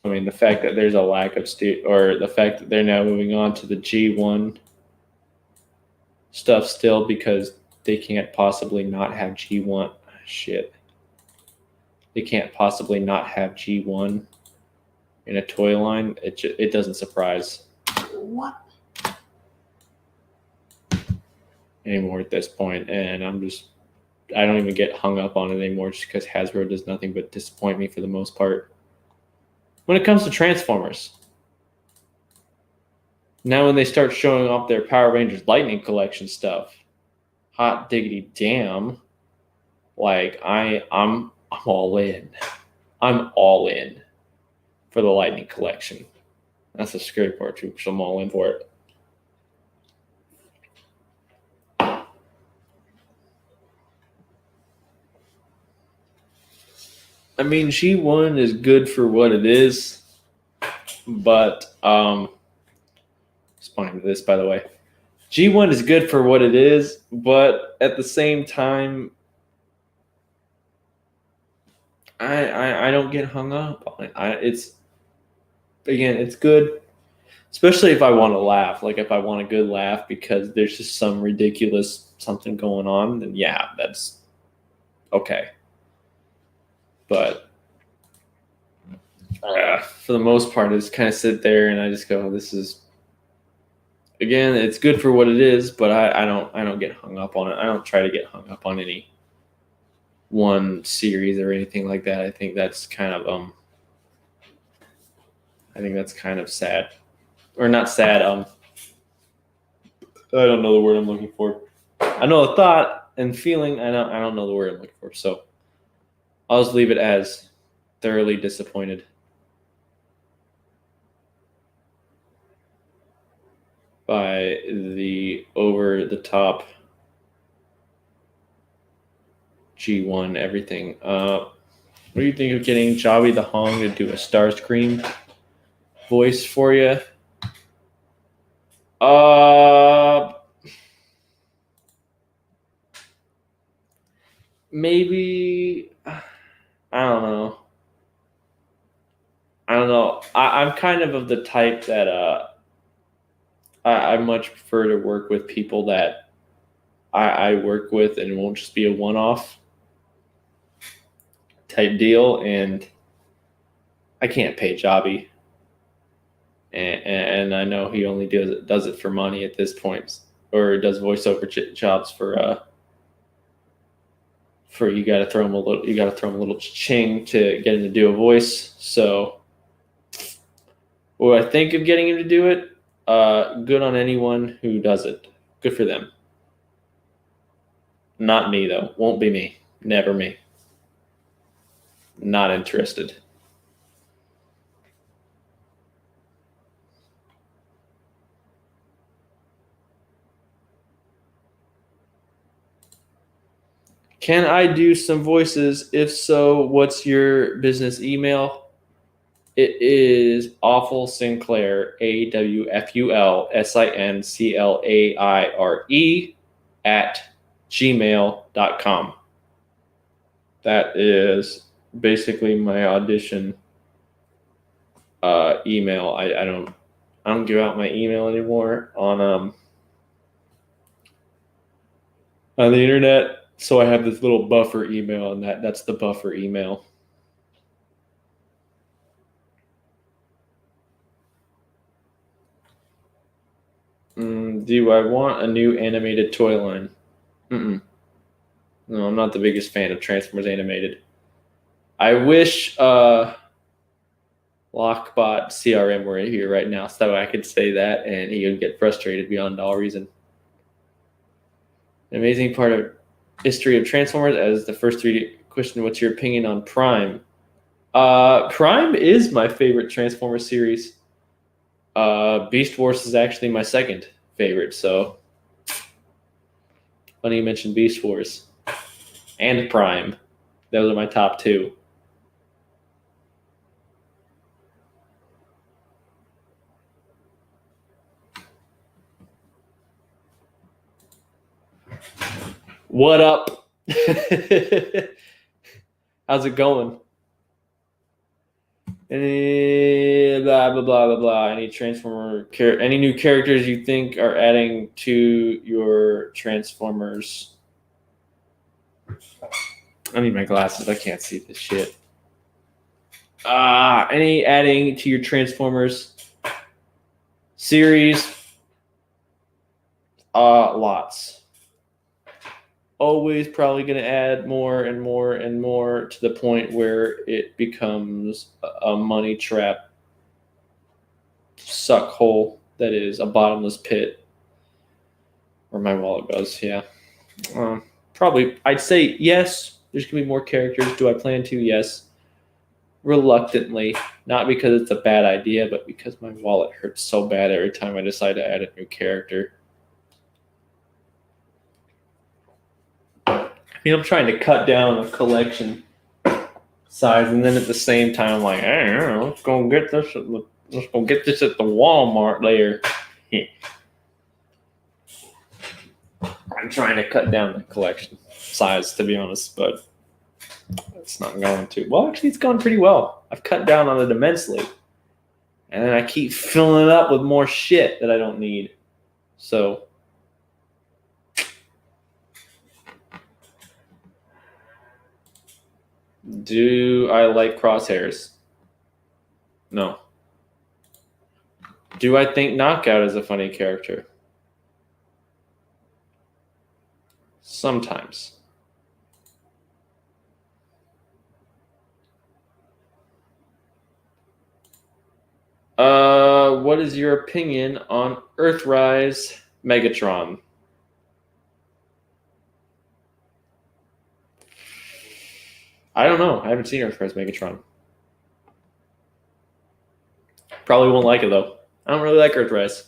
I mean, the fact that there's a lack of or the fact that they're now moving on to the G1 stuff still because they can't possibly not have G1. Shit. They can't possibly not have G1 in a toy line. It doesn't surprise What? anymore at this point, and I don't even get hung up on it anymore just because Hasbro does nothing but disappoint me for the most part. When it comes to Transformers, now when they start showing off their Power Rangers Lightning Collection stuff, hot diggity damn, like I'm all in. I'm all in for the Lightning Collection. That's the scary part too, because I'm all in for it. I mean, G1 is good for what it is, but responding to this, by the way, G1 is good for what it is, but at the same time, I don't get hung up on it. It's good, especially if I want to laugh. Like if I want a good laugh because there's just some ridiculous something going on, then yeah, that's okay. But for the most part, I just kind of sit there and I just go, "This is." Again, it's good for what it is, but I don't get hung up on it. I don't try to get hung up on any one series or anything like that. I think that's kind of sad. Or not sad, I don't know the word I'm looking for. I know the thought and feeling, I don't know the word I'm looking for. So I'll just leave it as thoroughly disappointed. By the over-the-top G1 everything. What do you think of getting Jobby the Hong to do a Starscream voice for you? Maybe. I don't know. I'm kind of the type that I much prefer to work with people that I work with and it won't just be a one-off type deal. And I can't pay Jobby. And I know he only does it for money at this point, or does voiceover jobs for you got to throw him a little ching to get him to do a voice. So, what I think of getting him to do it, good on anyone who does it. Good for them. Not me though. Won't be me. Never me. Not interested. Can I do some voices? If so, what's your business email? It is Awful Sinclair, AWFULSINCLAIRE @gmail.com. That is basically my audition email. I don't give out my email anymore on the internet. So I have this little buffer email, and that's the buffer email. Do I want a new animated toy line? No, I'm not the biggest fan of Transformers animated. I wish Lockbot CRM were here right now so I could say that, and he would get frustrated beyond all reason. An amazing part of history of Transformers as the first 3D question, what's your opinion on Prime? Prime is my favorite Transformers series. Beast Wars is actually my second favorite, so funny you mentioned Beast Wars and Prime. Those are my top two. What up? How's it going? Any blah blah blah blah blah. Any any new characters you think are adding to your Transformers? I need my glasses. I can't see this shit. Any adding to your Transformers series? Lots. Always probably going to add more and more and more to the point where it becomes a money trap suck hole that is a bottomless pit where my wallet goes. Yeah. Probably, I'd say yes, there's going to be more characters. Do I plan to? Yes. Reluctantly. Not because it's a bad idea, but because my wallet hurts so bad every time I decide to add a new character. I'm trying to cut down a collection size, and then at the same time, I'm like, hey, let's go get this at the Walmart there. I'm trying to cut down the collection size, to be honest, but it's not going to. Well, actually, it's going pretty well. I've cut down on it immensely, and then I keep filling it up with more shit that I don't need. So. Do I like crosshairs? No. Do I think Knockout is a funny character? Sometimes. What is your opinion on Earthrise Megatron? I don't know. I haven't seen Earthrise Megatron. Probably won't like it, though. I don't really like Earthrise.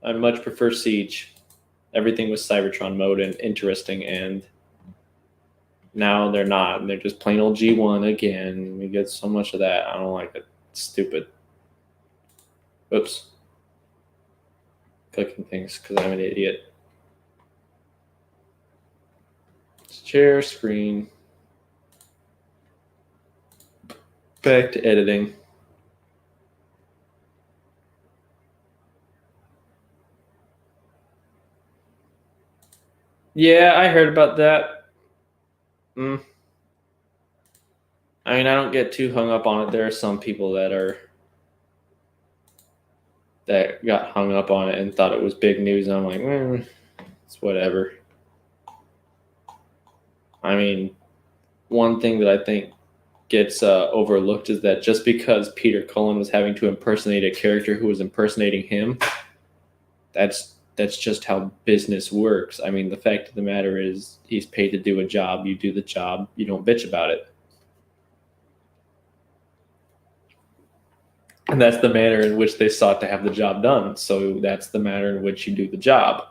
I much prefer Siege. Everything was Cybertron mode and interesting, and now they're not. And they're just plain old G1 again. We get so much of that. I don't like it. It's stupid. Oops. Clicking things because I'm an idiot. Share screen. Back to editing. Yeah, I heard about that. I mean, I don't get too hung up on it. There are some people that got hung up on it and thought it was big news, and I'm like, it's whatever. I mean, one thing that I think gets overlooked is that just because Peter Cullen was having to impersonate a character who was impersonating him, that's that's just how business works. I mean, the fact of the matter is he's paid to do a job. You do the job. You don't bitch about it. And that's the manner in which they sought to have the job done. So that's the manner in which you do the job.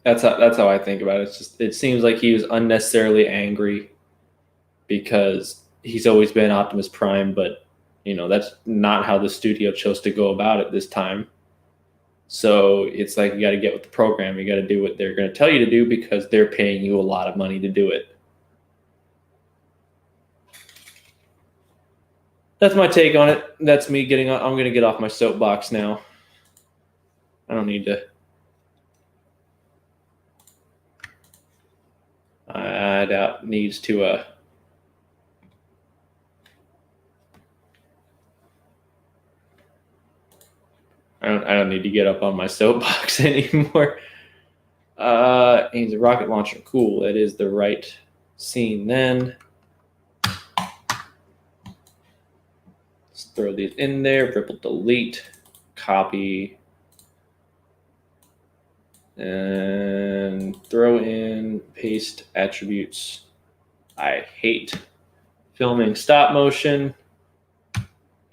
That's how I think about it. It's just, it seems like he was unnecessarily angry because he's always been Optimus Prime, but that's not how the studio chose to go about it this time. So it's like you got to get with the program. You got to do what they're going to tell you to do because they're paying you a lot of money to do it. That's my take on it. That's me getting on. I'm going to get off my soapbox now. I don't need to. I doubt needs to. I don't need to get up on my soapbox anymore. Needs a rocket launcher. Cool. That is the right scene then. Let's throw these in there. Triple delete. Copy. And throw in, paste attributes. I hate filming stop motion.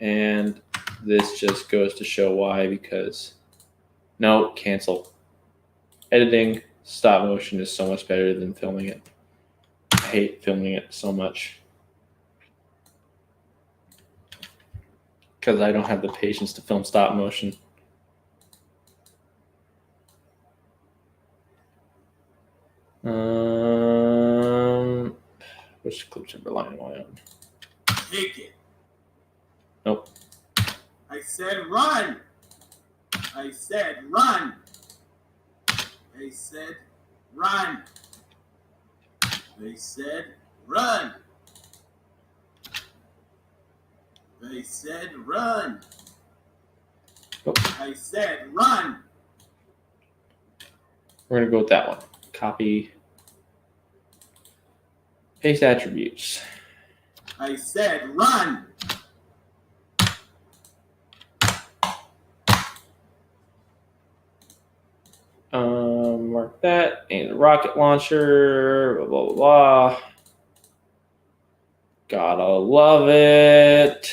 And this just goes to show why, because no, cancel. Editing, stop motion is so much better than filming it. I hate filming it so much. Because I don't have the patience to film stop motion. Which Cliffjumper line am I on? Take it. Nope. I said run. I said run. I said run. I said run. I said run. Nope. I said run. We're going to go with that one. Copy. Paste attributes. I said run. Mark that. And the rocket launcher. Blah, blah, blah, blah. Gotta love it.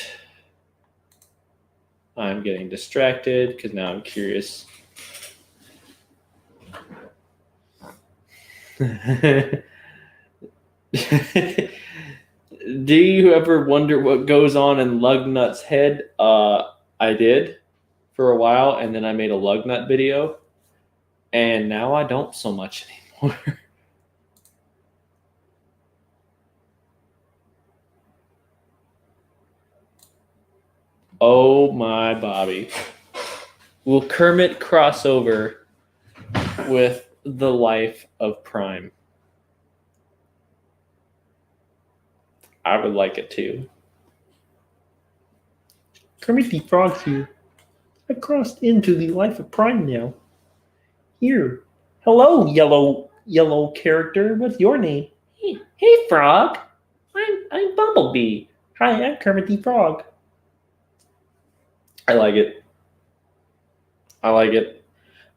I'm getting distracted because now I'm curious. Do you ever wonder what goes on in Lugnut's head? I did for a while, and then I made a Lugnut video, and now I don't so much anymore. Oh my Bobby. Will Kermit cross over with the life of Prime? I would like it too. Kermit the Frog's here. I crossed into the life of Prime now. Here. Hello, yellow character. What's your name? Hey, Frog. I'm Bumblebee. Hi, I'm Kermit the Frog. I like it. I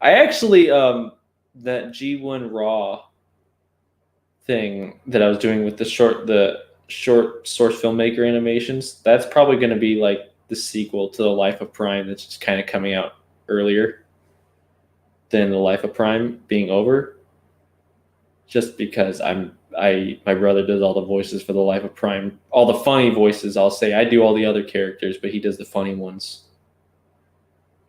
actually that G1 Raw thing that I was doing with the short source filmmaker animations, that's probably going to be like the sequel to the Life of Prime that's just kind of coming out earlier than the Life of Prime being over, just because my brother does all the voices for the Life of Prime, all the funny voices. I'll say I do all the other characters, but he does the funny ones.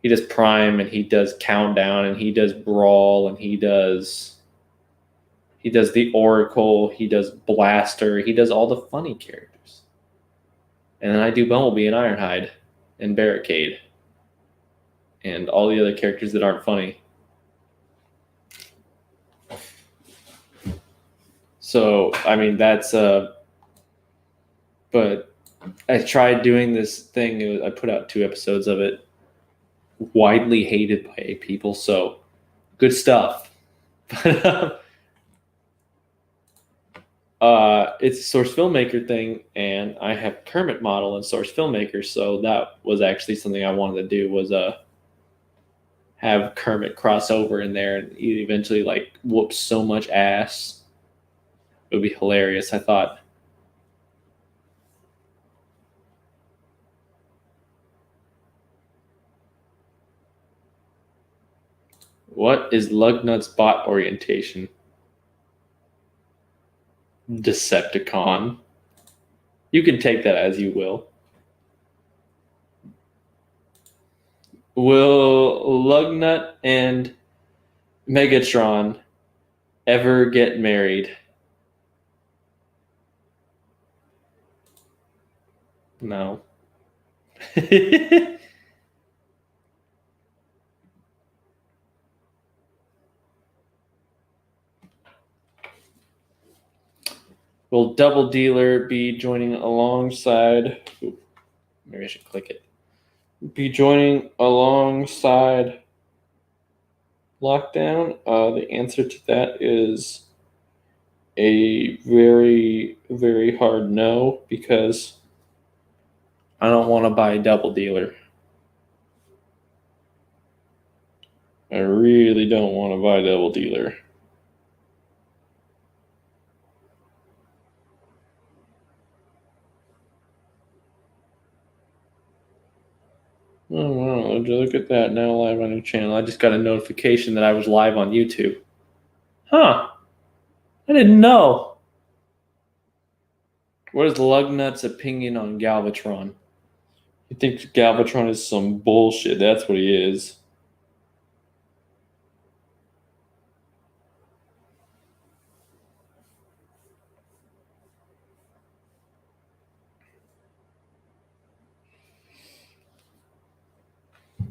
He does Prime, and he does Countdown, and he does Brawl, and he does the Oracle, he does Blaster, he does all the funny characters. And then I do Bumblebee and Ironhide and Barricade and all the other characters that aren't funny. So, I mean, that's but I tried doing this thing. I put out 2 episodes of it. Widely hated by people, so good stuff. It's a Source Filmmaker thing, and I have Kermit model in Source Filmmaker, so that was actually something I wanted to do was have Kermit cross over in there and he eventually like whoop so much ass. It would be hilarious, I thought. What is Lugnut's bot orientation? Decepticon. You can take that as you will. Will Lugnut and Megatron ever get married? No. Will Double Dealer be joining alongside? Ooh, maybe I should click it. Be joining alongside Lockdown? The answer to that is a very, very hard no because I don't want to buy a Double Dealer. I really don't want to buy a Double Dealer. Oh, wow. Look at that. Now live on your channel. I just got a notification that I was live on YouTube. Huh. I didn't know. What is Lugnut's opinion on Galvatron? He thinks Galvatron is some bullshit. That's what he is.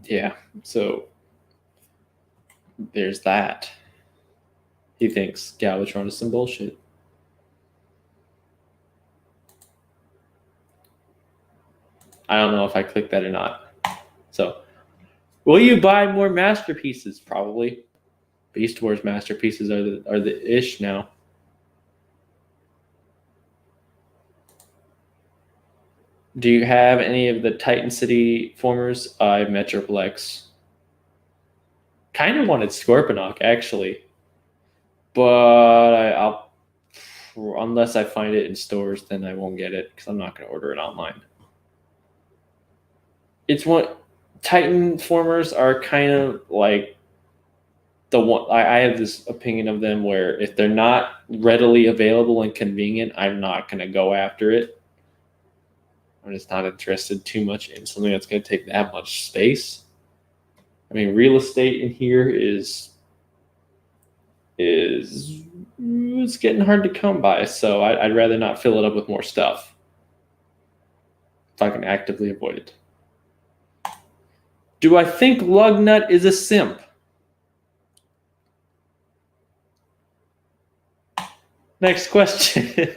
Yeah, so there's that. He thinks Galvatron is some bullshit. I don't know if I clicked that or not. So, will you buy more masterpieces? Probably. Beast Wars masterpieces are the ish now. Do you have any of the Titan City formers? I have Metroplex. Kind of wanted Scorponok actually, but I'll unless I find it in stores, then I won't get it because I'm not going to order it online. It's what Titan formers are kind of like the one. I have this opinion of them where if they're not readily available and convenient, I'm not going to go after it. I'm just not interested too much in something that's going to take that much space. I mean, real estate in here is it's getting hard to come by, so I'd rather not fill it up with more stuff if I can actively avoid it. Do I think Lugnut is a simp? Next question.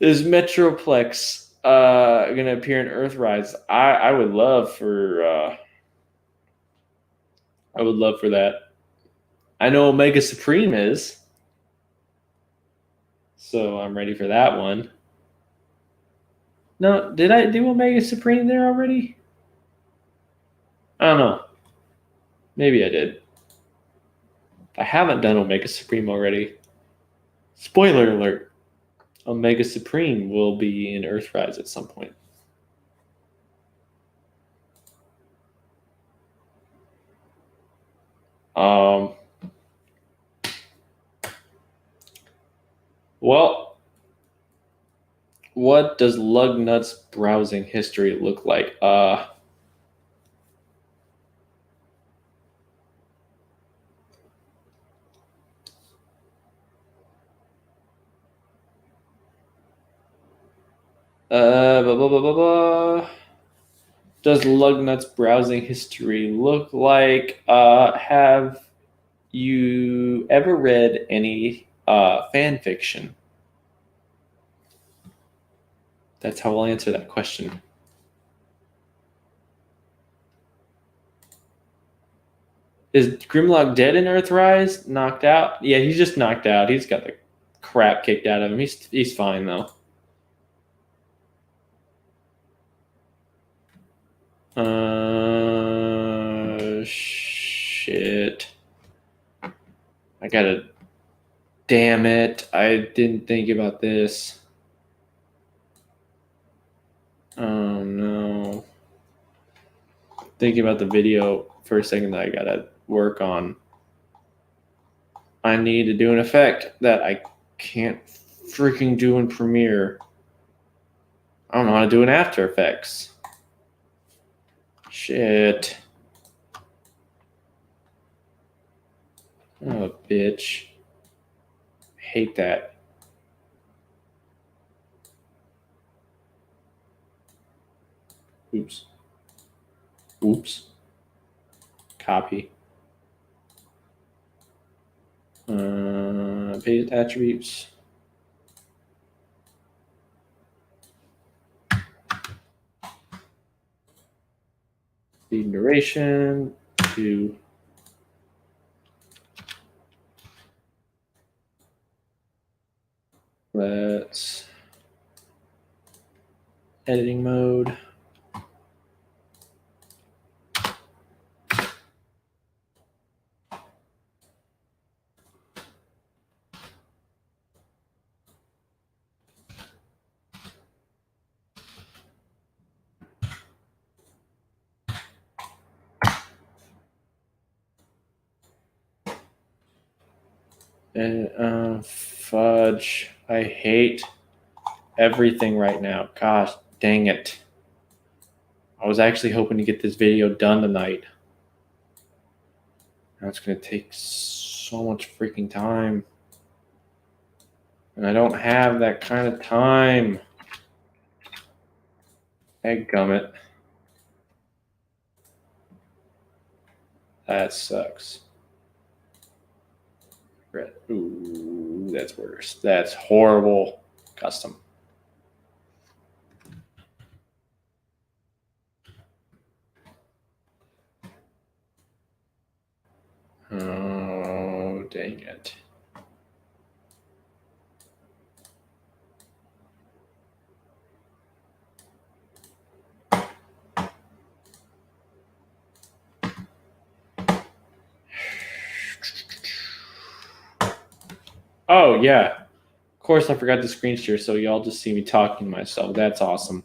Is Metroplex going to appear in Earthrise? I would love for that. I know Omega Supreme is, so I'm ready for that one. No, did I do Omega Supreme there already? I don't know. Maybe I did. If I haven't done Omega Supreme already, spoiler alert. Omega Supreme will be in Earthrise at some point. Well, what does Lugnut's browsing history look like? Does Lugnut's browsing history look like? Have you ever read any fan fiction? That's how I'll answer that question. Is Grimlock dead in Earthrise? Knocked out? Yeah, he's just knocked out. He's got the crap kicked out of him. He's fine though. Shit. I gotta. Damn it! I didn't think about this. Oh no. Thinking about the video for a second that I gotta work on. I need to do an effect that I can't freaking do in Premiere. I don't know how to do in After Effects. Shit. Oh, bitch. Hate that. Oops. Oops. Copy. Paste attributes. Speed and duration to let's editing mode. And fudge. I hate everything right now. Gosh dang it. I was actually hoping to get this video done tonight. Now it's going to take so much freaking time. And I don't have that kind of time. Dadgummit. That sucks. Ooh, that's worse. That's horrible. Custom. Oh, dang it. Oh, yeah. Of course, I forgot to screen share, so y'all just see me talking to myself. That's awesome.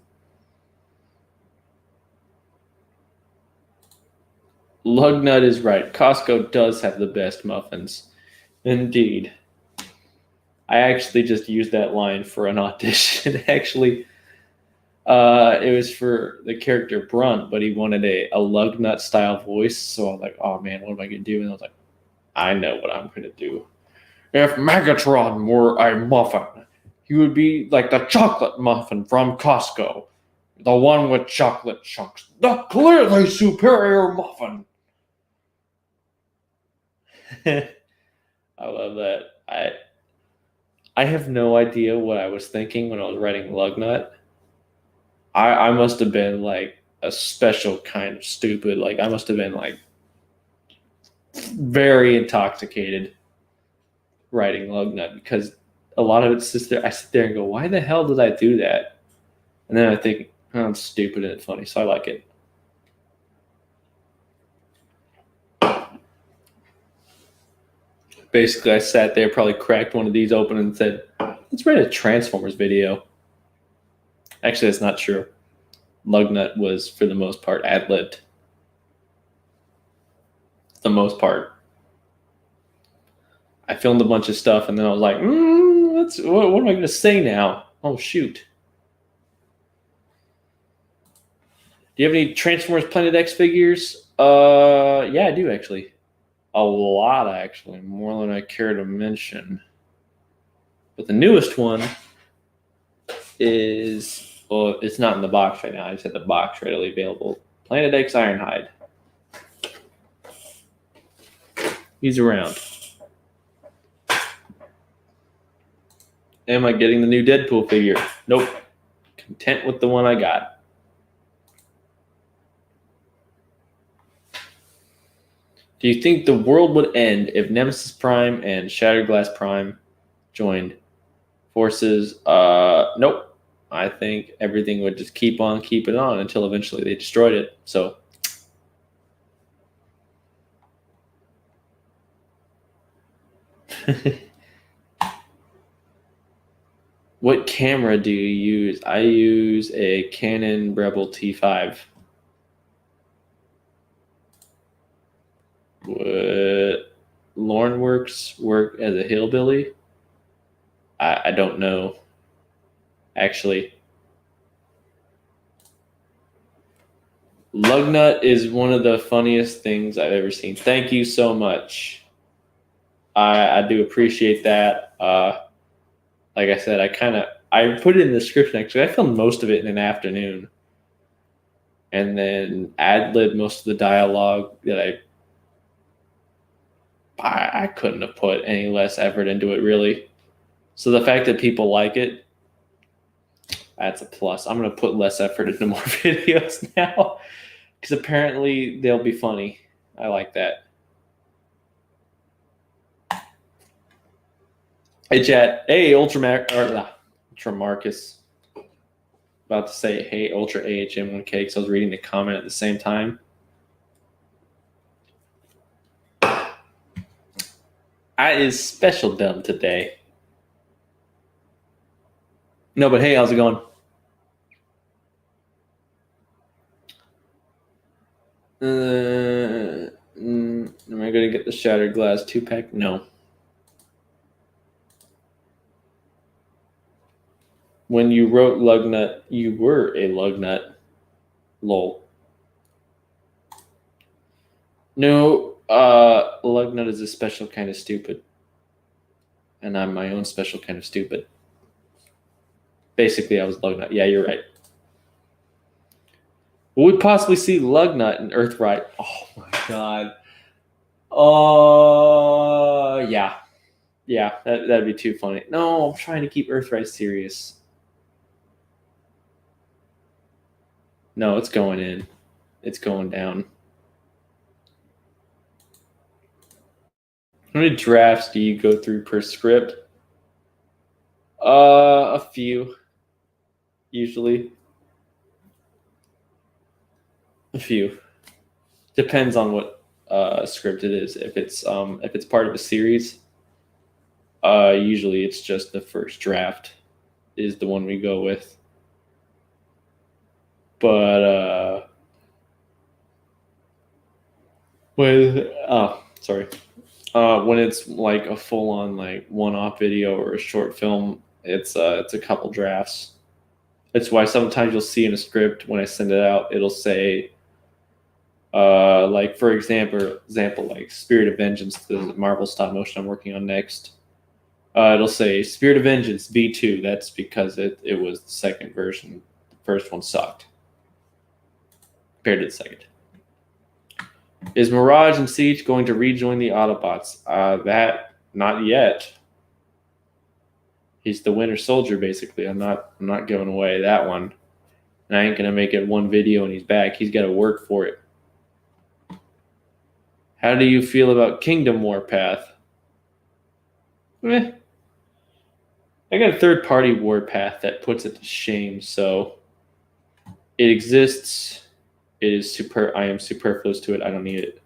Lugnut is right. Costco does have the best muffins. Indeed. I actually just used that line for an audition. Actually, it was for the character Brunt, but he wanted a Lugnut style voice. So I was like, oh man, what am I going to do? And I was like, I know what I'm going to do. If Megatron were a muffin, he would be like the chocolate muffin from Costco. The one with chocolate chunks. The clearly superior muffin. I love that. I have no idea what I was thinking when I was writing Lugnut. I must have been like a special kind of stupid. Like I must have been like very intoxicated writing Lugnut because a lot of it sits there. I sit there and go, why the hell did I do that? And then I think, oh, it's stupid and it's funny, so I like it. Basically, I sat there, probably cracked one of these open and said, let's write a Transformers video. Actually, that's not true. Lugnut was, for the most part, ad-libbed. The most part. I filmed a bunch of stuff, and then I was like, what am I going to say now? Oh, shoot. Do you have any Transformers Planet X figures? Yeah, I do, actually. A lot, actually. More than I care to mention. But the newest one is, well, it's not in the box right now. I just had the box readily available. Planet X Ironhide. He's around. Am I getting the new Deadpool figure? Nope. Content with the one I got. Do you think the world would end if Nemesis Prime and Shattered Glass Prime joined forces? Nope. I think everything would just keep on keeping on until eventually they destroyed it. So, what camera do you use? I use a Canon Rebel T5. Would Lauren work as a hillbilly? I don't know. Actually, Lugnut is one of the funniest things I've ever seen. Thank you so much. I do appreciate that. Like I said, I put it in the description. Actually, I filmed most of it in an afternoon, and then ad-lib most of the dialogue that I couldn't have put any less effort into it, really. So the fact that people like it, that's a plus. I'm going to put less effort into more videos now because apparently they'll be funny. I like that. Hey, chat. Hey, Ultra Marcus. About to say, hey, Ultra AHM1K, because I was reading the comment at the same time. I is special dumb today. No, but hey, how's it going? Am I going to get the Shattered Glass 2-pack? No. When you wrote Lugnut, you were a Lugnut. Lol. No, Lugnut is a special kind of stupid. And I'm my own special kind of stupid. Basically, I was Lugnut. Yeah, you're right. Would we possibly see Lugnut in Earthrise? Oh my god. Yeah. Yeah, that'd be too funny. No, I'm trying to keep Earthrise serious. No, it's going in. It's going down. How many drafts do you go through per script? A few. Usually. A few. Depends on what script it is. If it's part of a series, usually it's just the first draft is the one we go with. But when it's like a full-on like one-off video or a short film, it's a couple drafts. That's why sometimes you'll see in a script when I send it out, it'll say, like for example, like Spirit of Vengeance, the Marvel stop motion I'm working on next. It'll say Spirit of Vengeance B2. That's because it was the second version. The first one sucked compared to the second. Is Mirage and Siege going to rejoin the Autobots? That not yet. He's the Winter Soldier, basically. I'm not giving away that one. And I ain't gonna make it one video and he's back. He's got to work for it. How do you feel about Kingdom Warpath? I got a third-party Warpath that puts it to shame. So it exists. It is I am superfluous to it. I don't need it.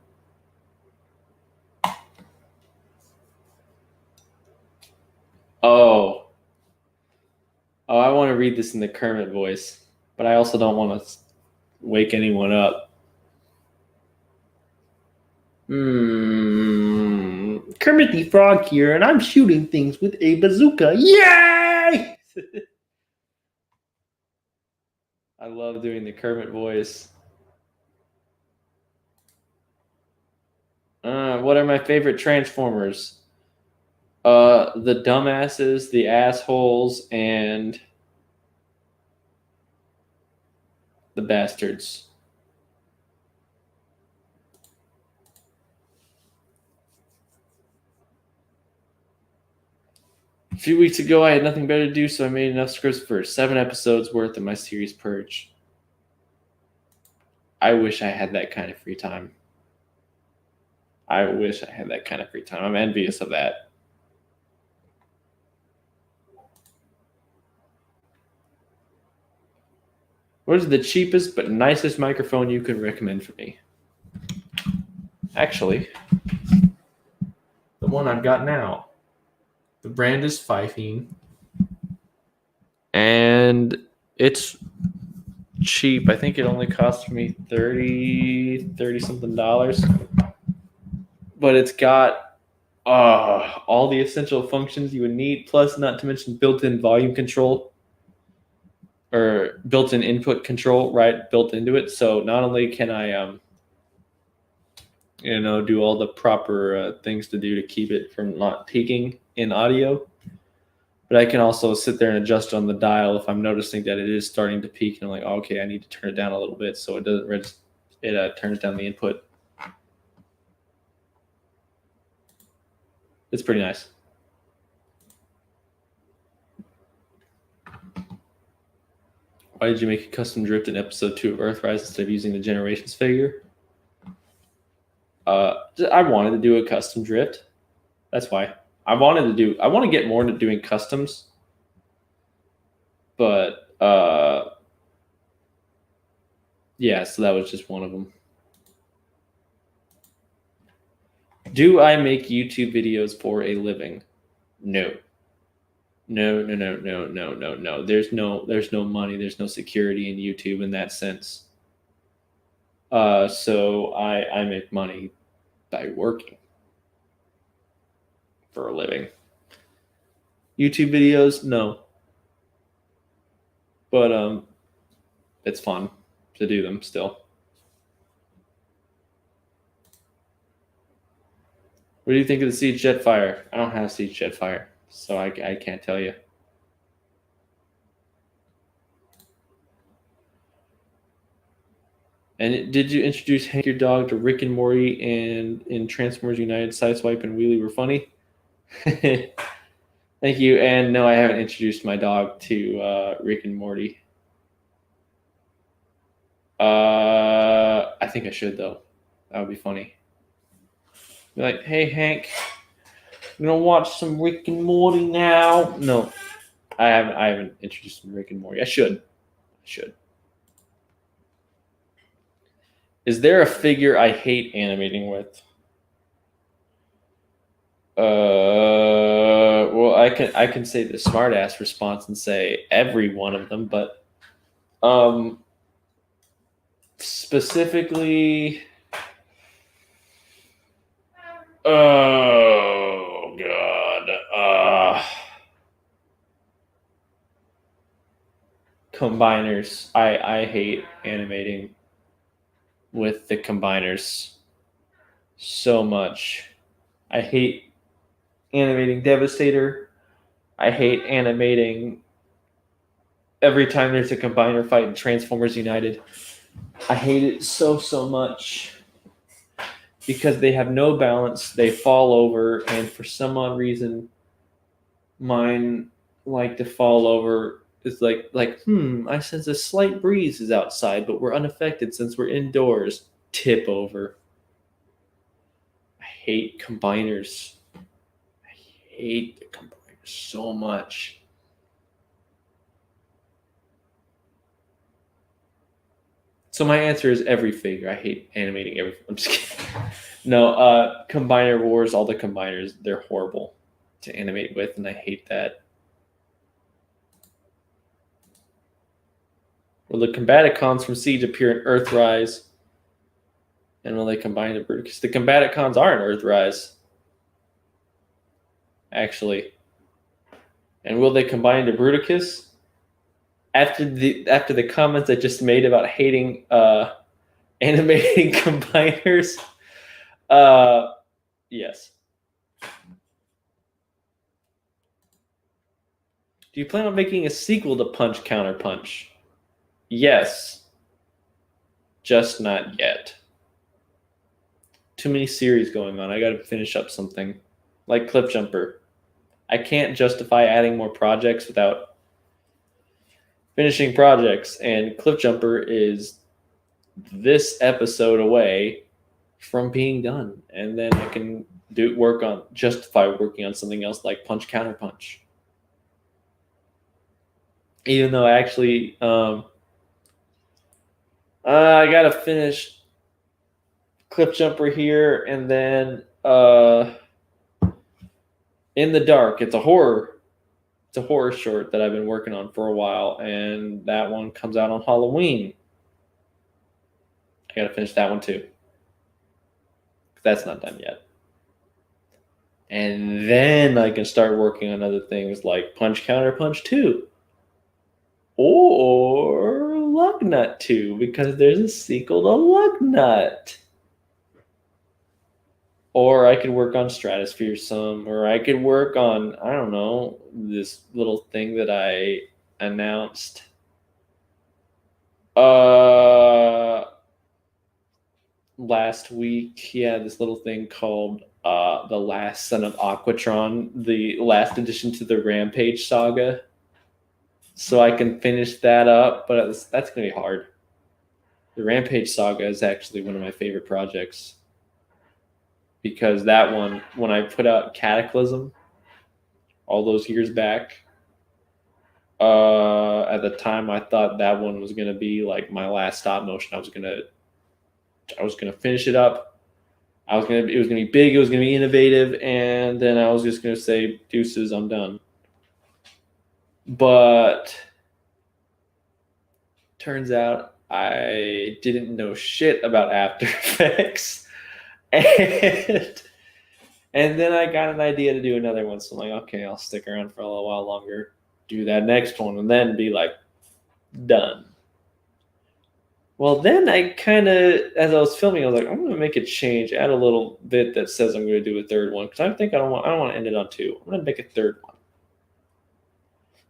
Oh, I want to read this in the Kermit voice, but I also don't want to wake anyone up. Kermit the Frog here, and I'm shooting things with a bazooka. Yay! I love doing the Kermit voice. What are my favorite Transformers? The dumbasses, the assholes, and the bastards. A few weeks ago, I had nothing better to do, so I made enough scripts for 7 episodes worth of my series Purge. I wish I had that kind of free time. I wish I had that kind of free time. I'm envious of that. What is the cheapest but nicest microphone you can recommend for me? Actually, the one I've got now. The brand is Fifine. And it's cheap. I think it only cost me $30 something. But it's got all the essential functions you would need, plus not to mention built-in volume control or built-in input control, right, built into it. So not only can I do all the proper things to do to keep it from not peaking in audio, but I can also sit there and adjust on the dial if I'm noticing that it is starting to peak, and I'm like, oh, okay, I need to turn it down a little bit so it doesn't it turns down the input. It's pretty nice. Why did you make a custom drift in episode 2 of Earthrise instead of using the Generations figure? I wanted to do a custom drift. That's why. I want to get more into doing customs. But yeah, so that was just one of them. Do I make YouTube videos for a living? No. No. There's no money. There's no security in YouTube in that sense. So I make money by working for a living. YouTube videos, no. But it's fun to do them still. What do you think of the Siege Jetfire? I don't have Siege Jetfire, so I can't tell you. And did you introduce Hank your dog to Rick and Morty and in Transformers United, Sideswipe and Wheelie were funny? Thank you. And no, I haven't introduced my dog to Rick and Morty. I think I should, though. That would be funny. Be like, hey, Hank, I'm going to watch some Rick and Morty now. No, I haven't introduced him to Rick and Morty. I should. Is there a figure I hate animating with? Well, I can say the smartass response and say every one of them, but specifically, oh god, combiners. I hate animating with the combiners so much. I hate animating Devastator. I hate animating every time there's a combiner fight in Transformers United. I hate it so much because they have no balance. They fall over, and for some odd reason, mine like to fall over. It's like I sense a slight breeze is outside, but we're unaffected since we're indoors. Tip over. I hate combiners. I hate the combiners so much. So my answer is every figure. I hate animating every. I'm just kidding. No, Combiner Wars, all the combiners, they're horrible to animate with, and I hate that. Will the Combaticons from Siege appear in Earthrise? And will they combine to Bruticus? The Combaticons are in Earthrise, actually. And will they combine to Bruticus? After the comments I just made about hating animating combiners, yes. Do you plan on making a sequel to Punch Counter Punch? Yes. Just not yet. Too many series going on. I got to finish up something. Like Cliffjumper. I can't justify adding more projects without finishing projects. And Cliffjumper is this episode away. from being done, and then I can justify working on something else like Punch Counter Punch. Even though I actually I gotta finish Cliffjumper here, and then In the Dark. It's a horror short that I've been working on for a while, and that one comes out on Halloween. I gotta finish that one too. That's not done yet. And then I can start working on other things like Punch Counter Punch 2. Or Lugnut 2, because there's a sequel to Lugnut. Or I could work on Stratosphere some, or I could work on, I don't know, this little thing that I announced last week. Yeah, this little thing called The Last Son of Aquatron, the last addition to the Rampage saga. So I can finish that up, but that's going to be hard. The Rampage saga is actually one of my favorite projects. Because that one, when I put out Cataclysm all those years back, at the time I thought that one was going to be like my last stop motion. I was going to finish it up. It was going to be big, it was going to be innovative, and then I was just going to say, deuces, I'm done. But turns out I didn't know shit about After Effects. And then I got an idea to do another one. So I'm like, okay, I'll stick around for a little while longer, do that next one, and then be like, done. Well, then I kind of, as I was filming, I was like, I'm going to make a change, add a little bit that says I'm going to do a third one, because I think I don't want to end it on 2. I'm going to make a third one.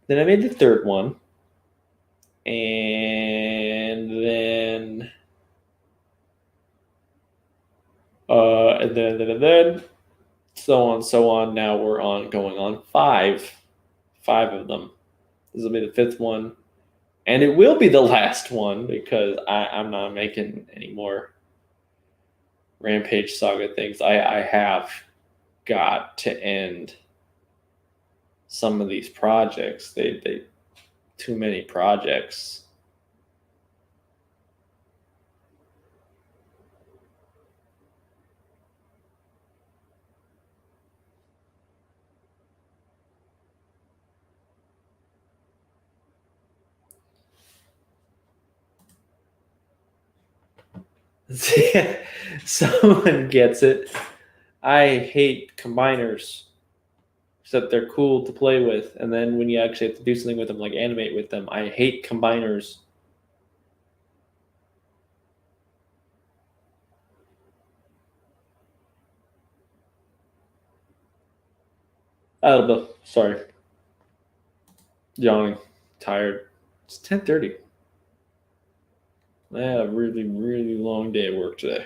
Then I made the third one, and then so on. Now we're going on 5 of them. This will be the 5th one, and it will be the last one because I'm not making any more Rampage Saga things. I have got to end some of these projects. They too many projects. Someone gets it. I hate combiners, except they're cool to play with. And then when you actually have to do something with them, like animate with them, I hate combiners. I don't know. Sorry. Yawning. Tired. It's 10:30. I had a really, really long day at work today.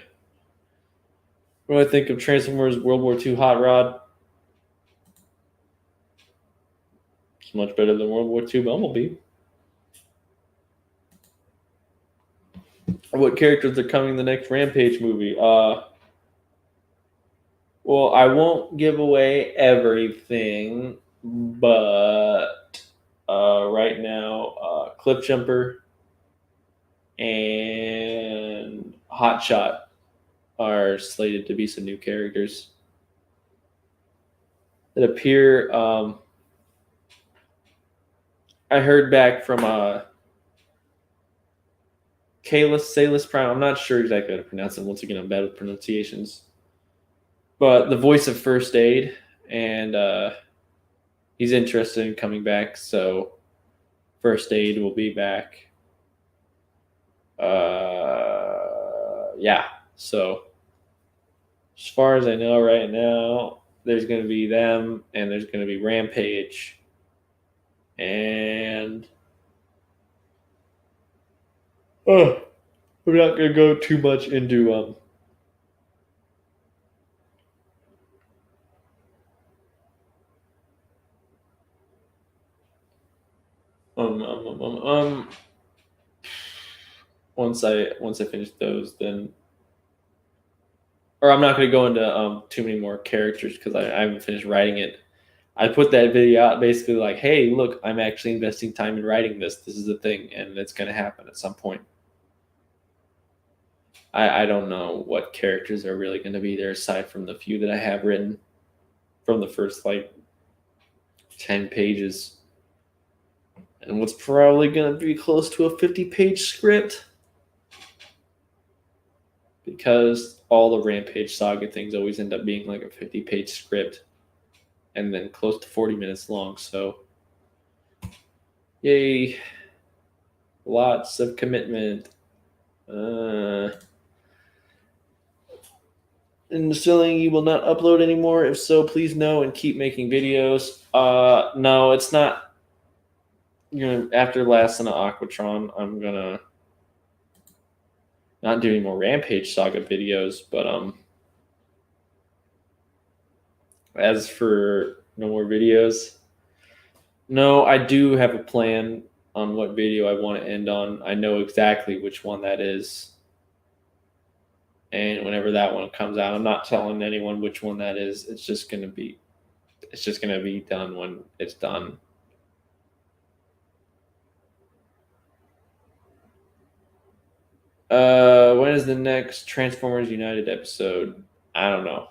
What do I think of Transformers World War II Hot Rod? It's much better than World War II Bumblebee. What characters are coming in the next Rampage movie? Well, I won't give away everything, but right now, Cliffjumper and Hotshot are slated to be some new characters that appear. I heard back from Salus Prime. I'm not sure exactly how to pronounce it. Once again, I'm bad with pronunciations. But the voice of First Aid, and he's interested in coming back, so First Aid will be back. Yeah, so as far as I know right now, there's going to be them, and there's going to be Rampage, and we're not going to go too much into once I finish those, then or I'm not going to go into too many more characters because I haven't finished writing it. I put that video out basically like, hey, look, I'm actually investing time in writing this. This is a thing, and it's going to happen at some point. I don't know what characters are really going to be there aside from the few that I have written from the first, 10 pages. And what's probably going to be close to a 50-page script. Because all the Rampage Saga things always end up being like a 50-page script. And then close to 40 minutes long. So, yay. Lots of commitment. And selling, you will not upload anymore. If so, please no and keep making videos. No, it's not. After last in Aquatron, I'm gonna not do any more Rampage Saga videos. But as for no more videos, no, I do have a plan on what video I want to end on. I know exactly which one that is. And whenever that one comes out, I'm not telling anyone which one that is. It's just gonna be done when it's done. When is the next Transformers United episode? I don't know.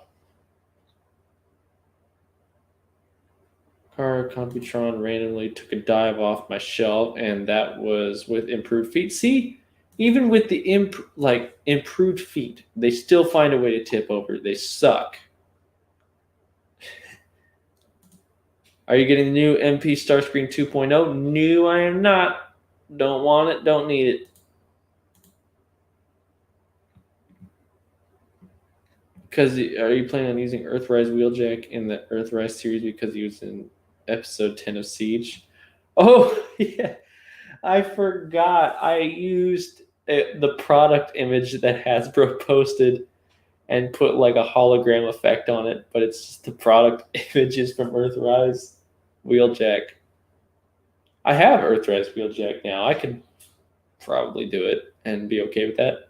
Car Computron randomly took a dive off my shelf, and that was with improved feet. See? Even with the improved feet, they still find a way to tip over. They suck. Are you getting the new MP Starscream 2.0? No, I am not. Don't want it. Don't need it. Because are you planning on using Earthrise Wheeljack in the Earthrise series because he was in episode 10 of Siege? Oh, yeah. I forgot. I used the product image that Hasbro posted and put like a hologram effect on it, but it's just the product images from Earthrise Wheeljack. I have Earthrise Wheeljack now. I could probably do it and be okay with that.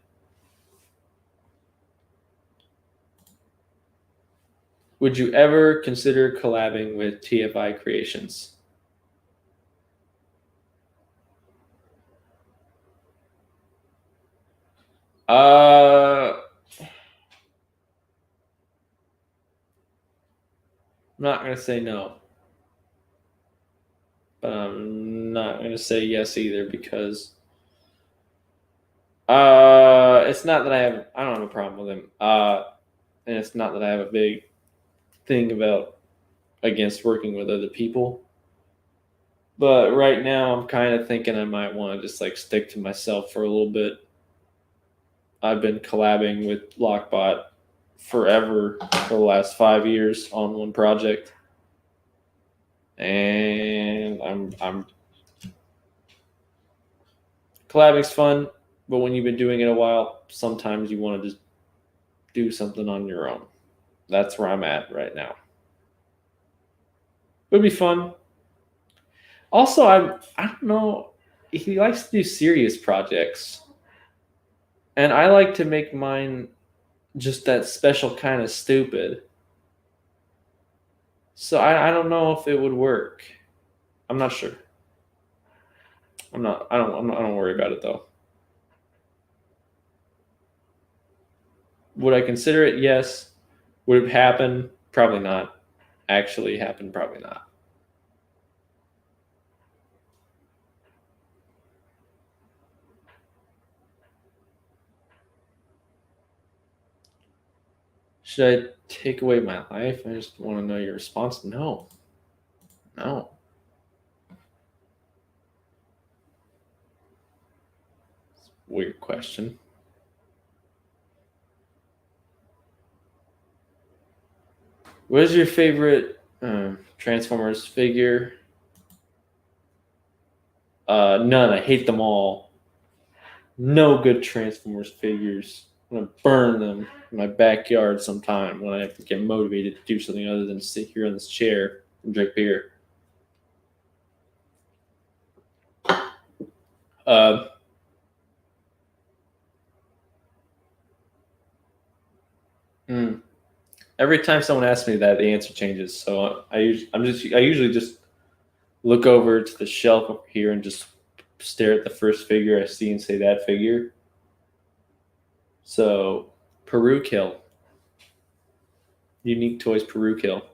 Would you ever consider collabing with TFI Creations? I'm not going to say no. But I'm not going to say yes either because it's not that I don't have a problem with him. And it's not that I have a big thing against working with other people. But right now I'm kind of thinking I might want to just stick to myself for a little bit. I've been collabing with Lockbot forever for the last 5 years on one project. And I'm collabing's fun, but when you've been doing it a while, sometimes you want to just do something on your own. That's where I'm at right now. It would be fun. Also, I don't know, he likes to do serious projects. And I like to make mine just that special kind of stupid. So I don't know if it would work. I'm not sure. I don't worry about it though. Would I consider it? Yes. Would it happen? Probably not. Actually happen? Probably not. Should I take away my life? I just want to know your response. No. No. It's a weird question. What is your favorite Transformers figure? None. I hate them all. No good Transformers figures. I'm going to burn them in my backyard sometime when I have to get motivated to do something other than sit here on this chair and drink beer. Every time someone asks me that, the answer changes. So I usually just look over to the shelf over here and just stare at the first figure I see and say that figure. So Peru Kill. Unique Toys Peru Kill.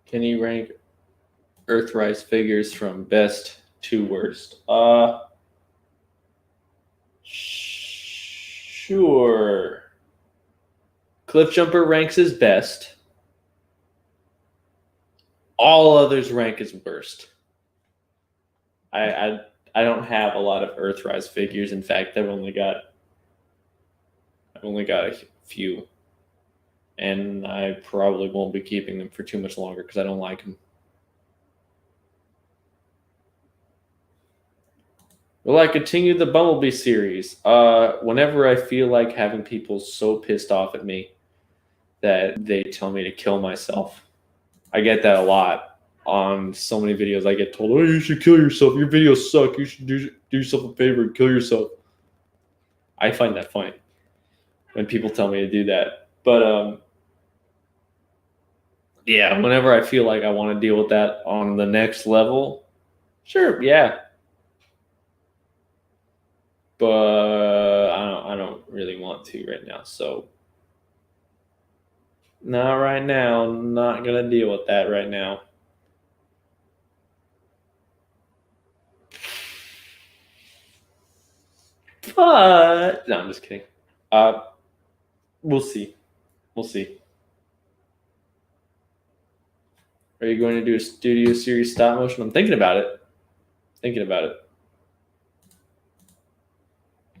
Can you rank Earthrise figures from best to worst? Sure. Cliffjumper ranks as best. All others rank as worst. I don't have a lot of Earthrise figures. In fact, I've only got a few, and I probably won't be keeping them for too much longer because I don't like them. Will I continue the Bumblebee series? Whenever I feel like having people so pissed off at me that they tell me to kill myself. I get that a lot on so many videos. I get told, "Oh, you should kill yourself. Your videos suck. You should do yourself a favor and kill yourself." I find that funny when people tell me to do that. But yeah, whenever I feel like I want to deal with that on the next level, sure, yeah. But I don't really want to right now. So not right now. Not gonna deal with that right now. But no, I'm just kidding. We'll see. We'll see. Are you going to do a studio series stop motion? I'm thinking about it.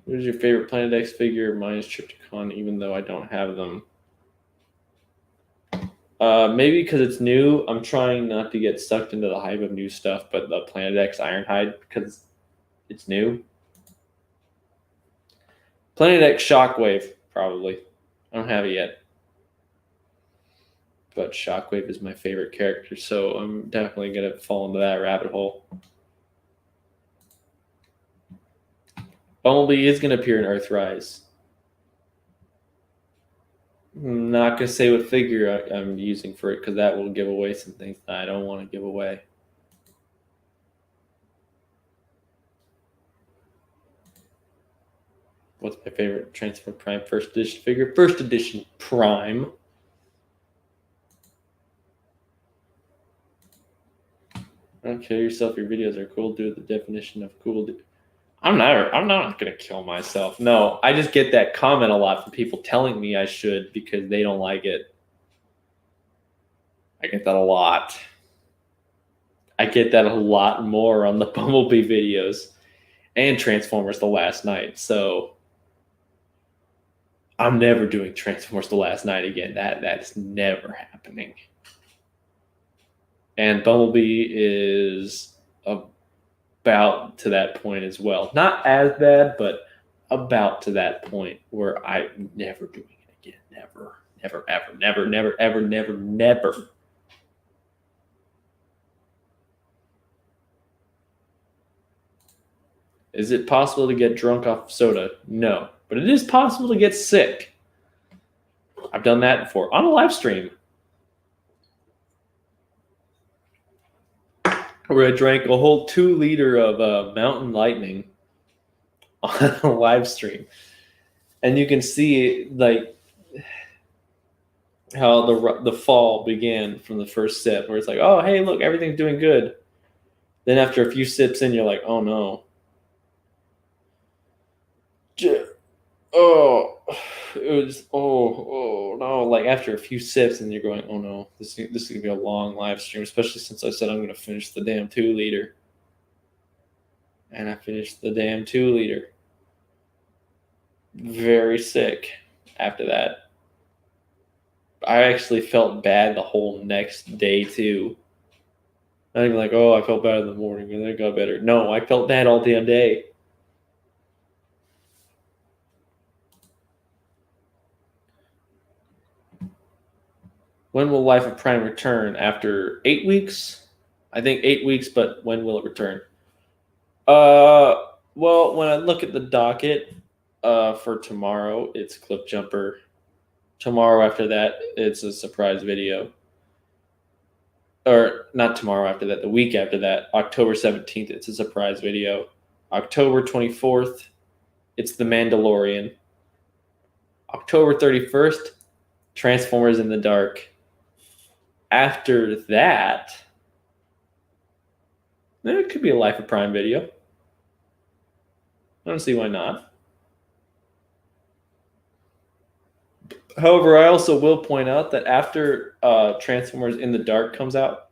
Who's your favorite Planet X figure? Mine is Trypticon, even though I don't have them. Maybe because it's new. I'm trying not to get sucked into the hype of new stuff, but the Planet X Ironhide, because it's new. Planet X Shockwave, probably. I don't have it yet. But Shockwave is my favorite character, so I'm definitely going to fall into that rabbit hole. Bumblebee is going to appear in Earthrise. I'm not going to say what figure I'm using for it because that will give away some things that I don't want to give away. What's my favorite Transformer Prime First Edition figure? First Edition Prime. Don't kill yourself. Your videos are cool. Do the definition of cool. I'm not gonna kill myself. No, I just get that comment a lot from people telling me I should because they don't like it. I get that a lot. I get that a lot more on the Bumblebee videos and Transformers The Last Night. So I'm never doing Transformers The Last Night again. That's never happening. And Bumblebee is about to that point as well. Not as bad, but about to that point where I'm never doing it again. Never, ever, never. Is it possible to get drunk off soda? No. But it is possible to get sick. I've done that before on a live stream. Where I drank a whole 2 liter of Mountain Lightning on a live stream. And you can see like how the fall began from the first sip, where it's like, oh, hey, look, everything's doing good. Then after a few sips in, you're like, oh, no. Oh no, like after a few sips and you're going, oh no, this is gonna be a long live stream, especially since I said I'm gonna finish the damn 2 liter. And I finished the damn 2 liter. Very sick after that. I actually felt bad the whole next day too. Not even like, oh, I felt bad in the morning and then it got better. No, I felt bad all damn day. When will Life of Prime return? After 8 weeks? I think 8 weeks, but when will it return? Well, when I look at the docket, For tomorrow, it's Cliffjumper. Tomorrow after that, it's a surprise video. Or not tomorrow after that, the week after that, October 17th, it's a surprise video. October 24th, it's The Mandalorian. October 31st, Transformers in the Dark. After that, then it could be a Life of Prime video. I don't see why not. However, I also will point out that after Transformers in the Dark comes out,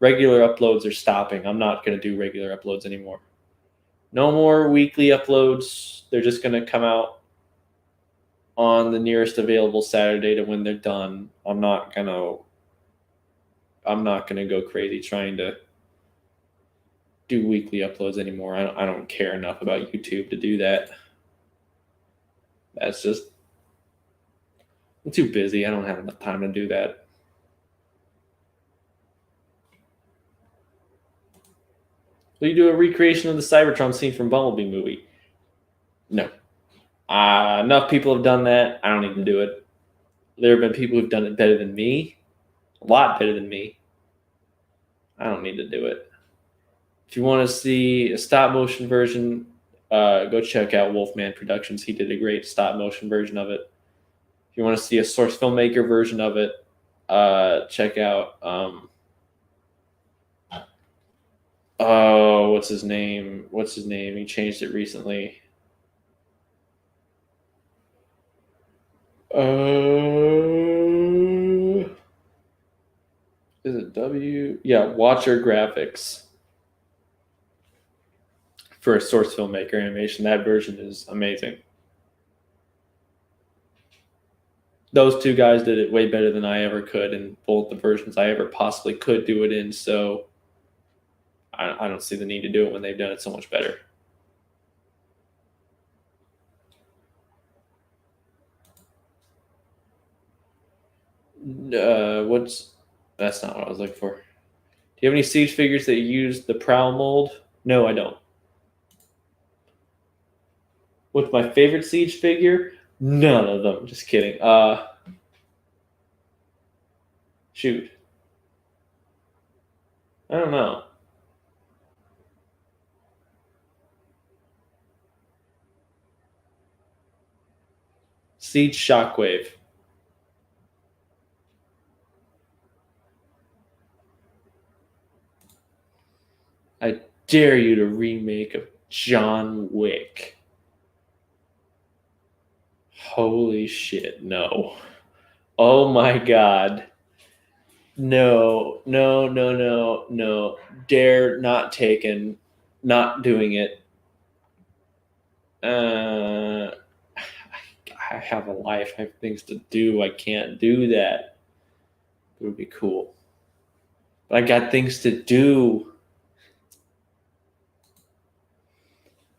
regular uploads are stopping. I'm not going to do regular uploads anymore. No more weekly uploads. They're just going to come out on the nearest available Saturday to when they're done. I'm not going to go crazy trying to do weekly uploads anymore. I don't care enough about YouTube to do that. That's just, I'm too busy. I don't have enough time to do that. Will you do a recreation of the Cybertron scene from Bumblebee movie? No. Enough people have done that. I don't need to do it. There have been people who've done it better than me. A lot better than me. I don't need to do it. If you want to see a stop motion version, go check out Wolfman Productions. He did a great stop motion version of it. If you want to see a source filmmaker version of it, check out what's his name? He changed it recently. Is it W? Yeah, Watcher Graphics. For a source filmmaker animation, that version is amazing. Those two guys did it way better than I ever could in both the versions I ever possibly could do it in, so I don't see the need to do it when they've done it so much better. That's not what I was looking for. Do you have any Siege figures that use the Prowl mold? No, I don't. What's my favorite Siege figure? None of them. Just kidding. Shoot. I don't know. Siege Shockwave. I dare you to remake of John Wick. Holy shit, no. Oh my god. No. Dare not taken. Not doing it. I have a life. I have things to do. I can't do that. It would be cool. But I got things to do.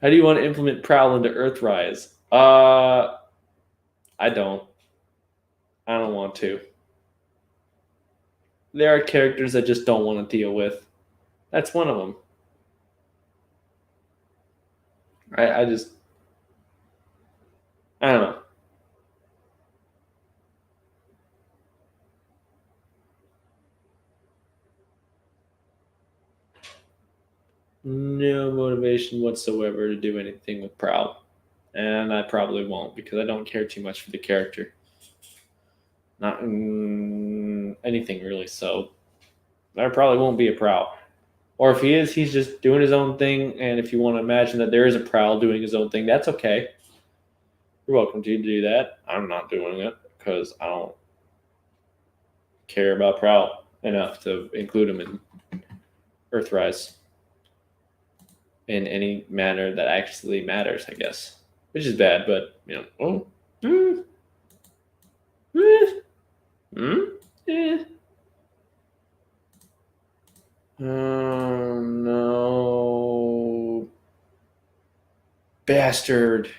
How do you want to implement Prowl into Earthrise? I don't want to. There are characters I just don't want to deal with. That's one of them. I don't know. No motivation whatsoever to do anything with Prowl. And I probably won't because I don't care too much for the character. Not anything really, so there probably won't be a Prowl. Or if he is, he's just doing his own thing, and if you want to imagine that there is a Prowl doing his own thing, that's okay. You're welcome to do that. I'm not doing it because I don't care about Prowl enough to include him in Earthrise in any manner that actually matters, I guess. Which is bad, but, you know, Oh, no. Bastard.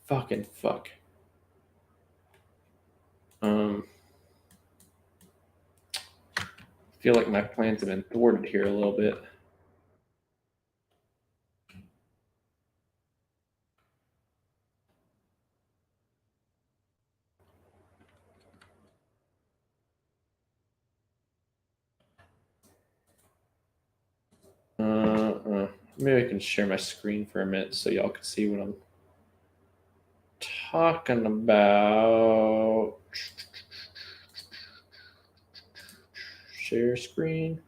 Fucking fuck. I feel like my plans have been thwarted here a little bit. Maybe I can share my screen for a minute so y'all can see what I'm talking about. Share screen.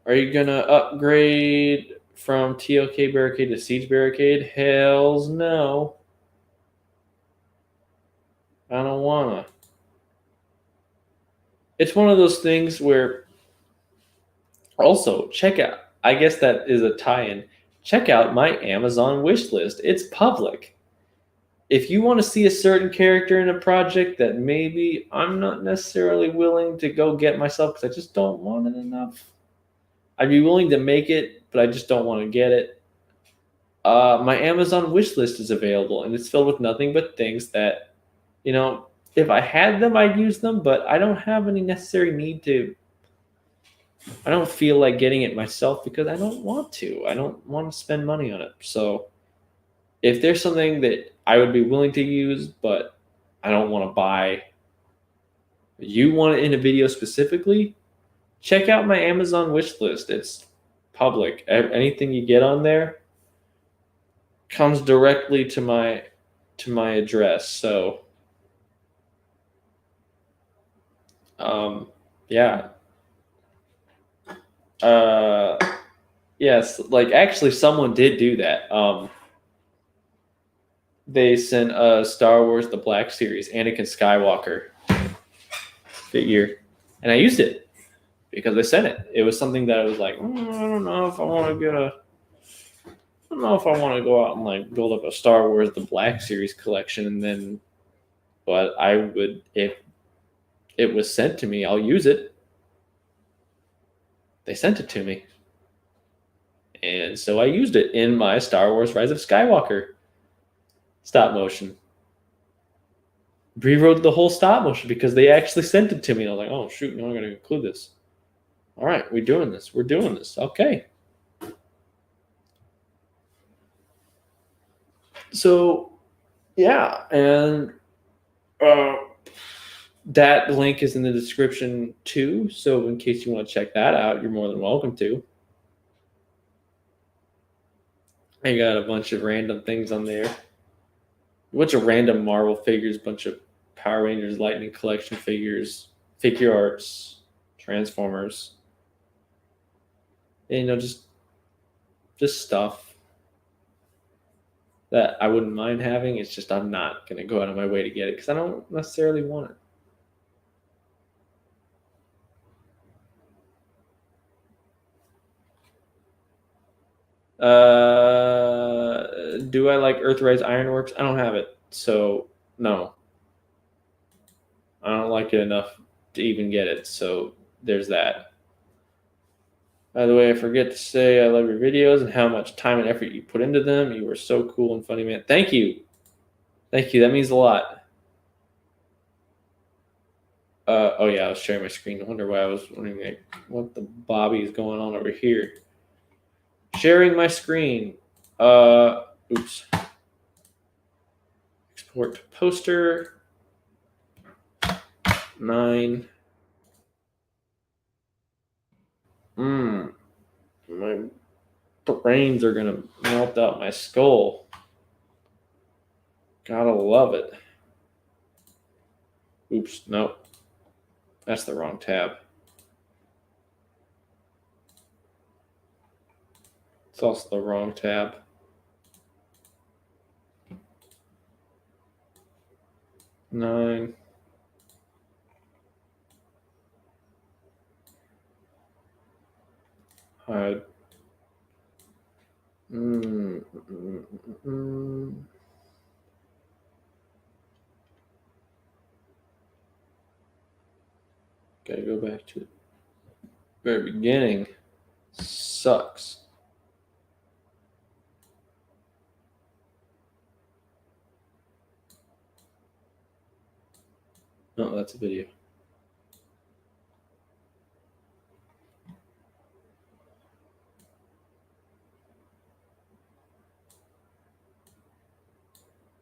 Are you gonna upgrade from TLK Barricade to Siege Barricade? Hells no. I don't wanna. It's one of those things where also check out. I guess that is a tie-in. Check out my Amazon wish list. It's public. If you want to see a certain character in a project that maybe I'm not necessarily willing to go get myself because I just don't want it enough, I'd be willing to make it, but I just don't want to get it. My Amazon wish list is available, and it's filled with nothing but things that, if I had them, I'd use them, but I don't have any necessary need to. I don't feel like getting it myself because I don't want to. I don't want to spend money on it. So if there's something that I would be willing to use, but I don't want to buy, you want it in a video specifically, check out my Amazon wish list. It's public. Anything you get on there comes directly to my address. So yeah. Yes, like actually someone did do that. They sent a Star Wars The Black Series Anakin Skywalker figure, and I used it because they sent it. It was something that I was like, I don't know if I want to go out and like build up a Star Wars The Black Series collection, and then, but I would, if it was sent to me, I'll use it. They sent it to me, and so I used it in my Star Wars Rise of Skywalker stop motion. Rewrote the whole stop motion because they actually sent it to me. I was like, oh shoot, now I'm going to include this. All right, we're doing this. Okay. So, yeah, and that link is in the description too. So in case you want to check that out, you're more than welcome to. I got a bunch of random things on there. A bunch of random Marvel figures, a bunch of Power Rangers Lightning Collection figures, figure arts, Transformers. And, just stuff that I wouldn't mind having. It's just I'm not going to go out of my way to get it because I don't necessarily want it. Do I like Earthrise Ironworks? I don't have it, so no. I don't like it enough to even get it, so there's that. By the way, I forget to say I love your videos and how much time and effort you put into them. You were so cool and funny, man. Thank you. That means a lot. Oh yeah, I was sharing my screen. I wonder why I was wondering like, what the Bobby is going on over here. Sharing my screen. Oops. Export to poster. 9. My brains are gonna melt out my skull. Gotta love it. Oops, nope. That's the wrong tab. It's also the wrong tab. Nine. Hide. Gotta go back to the very beginning. Sucks. No, that's a video.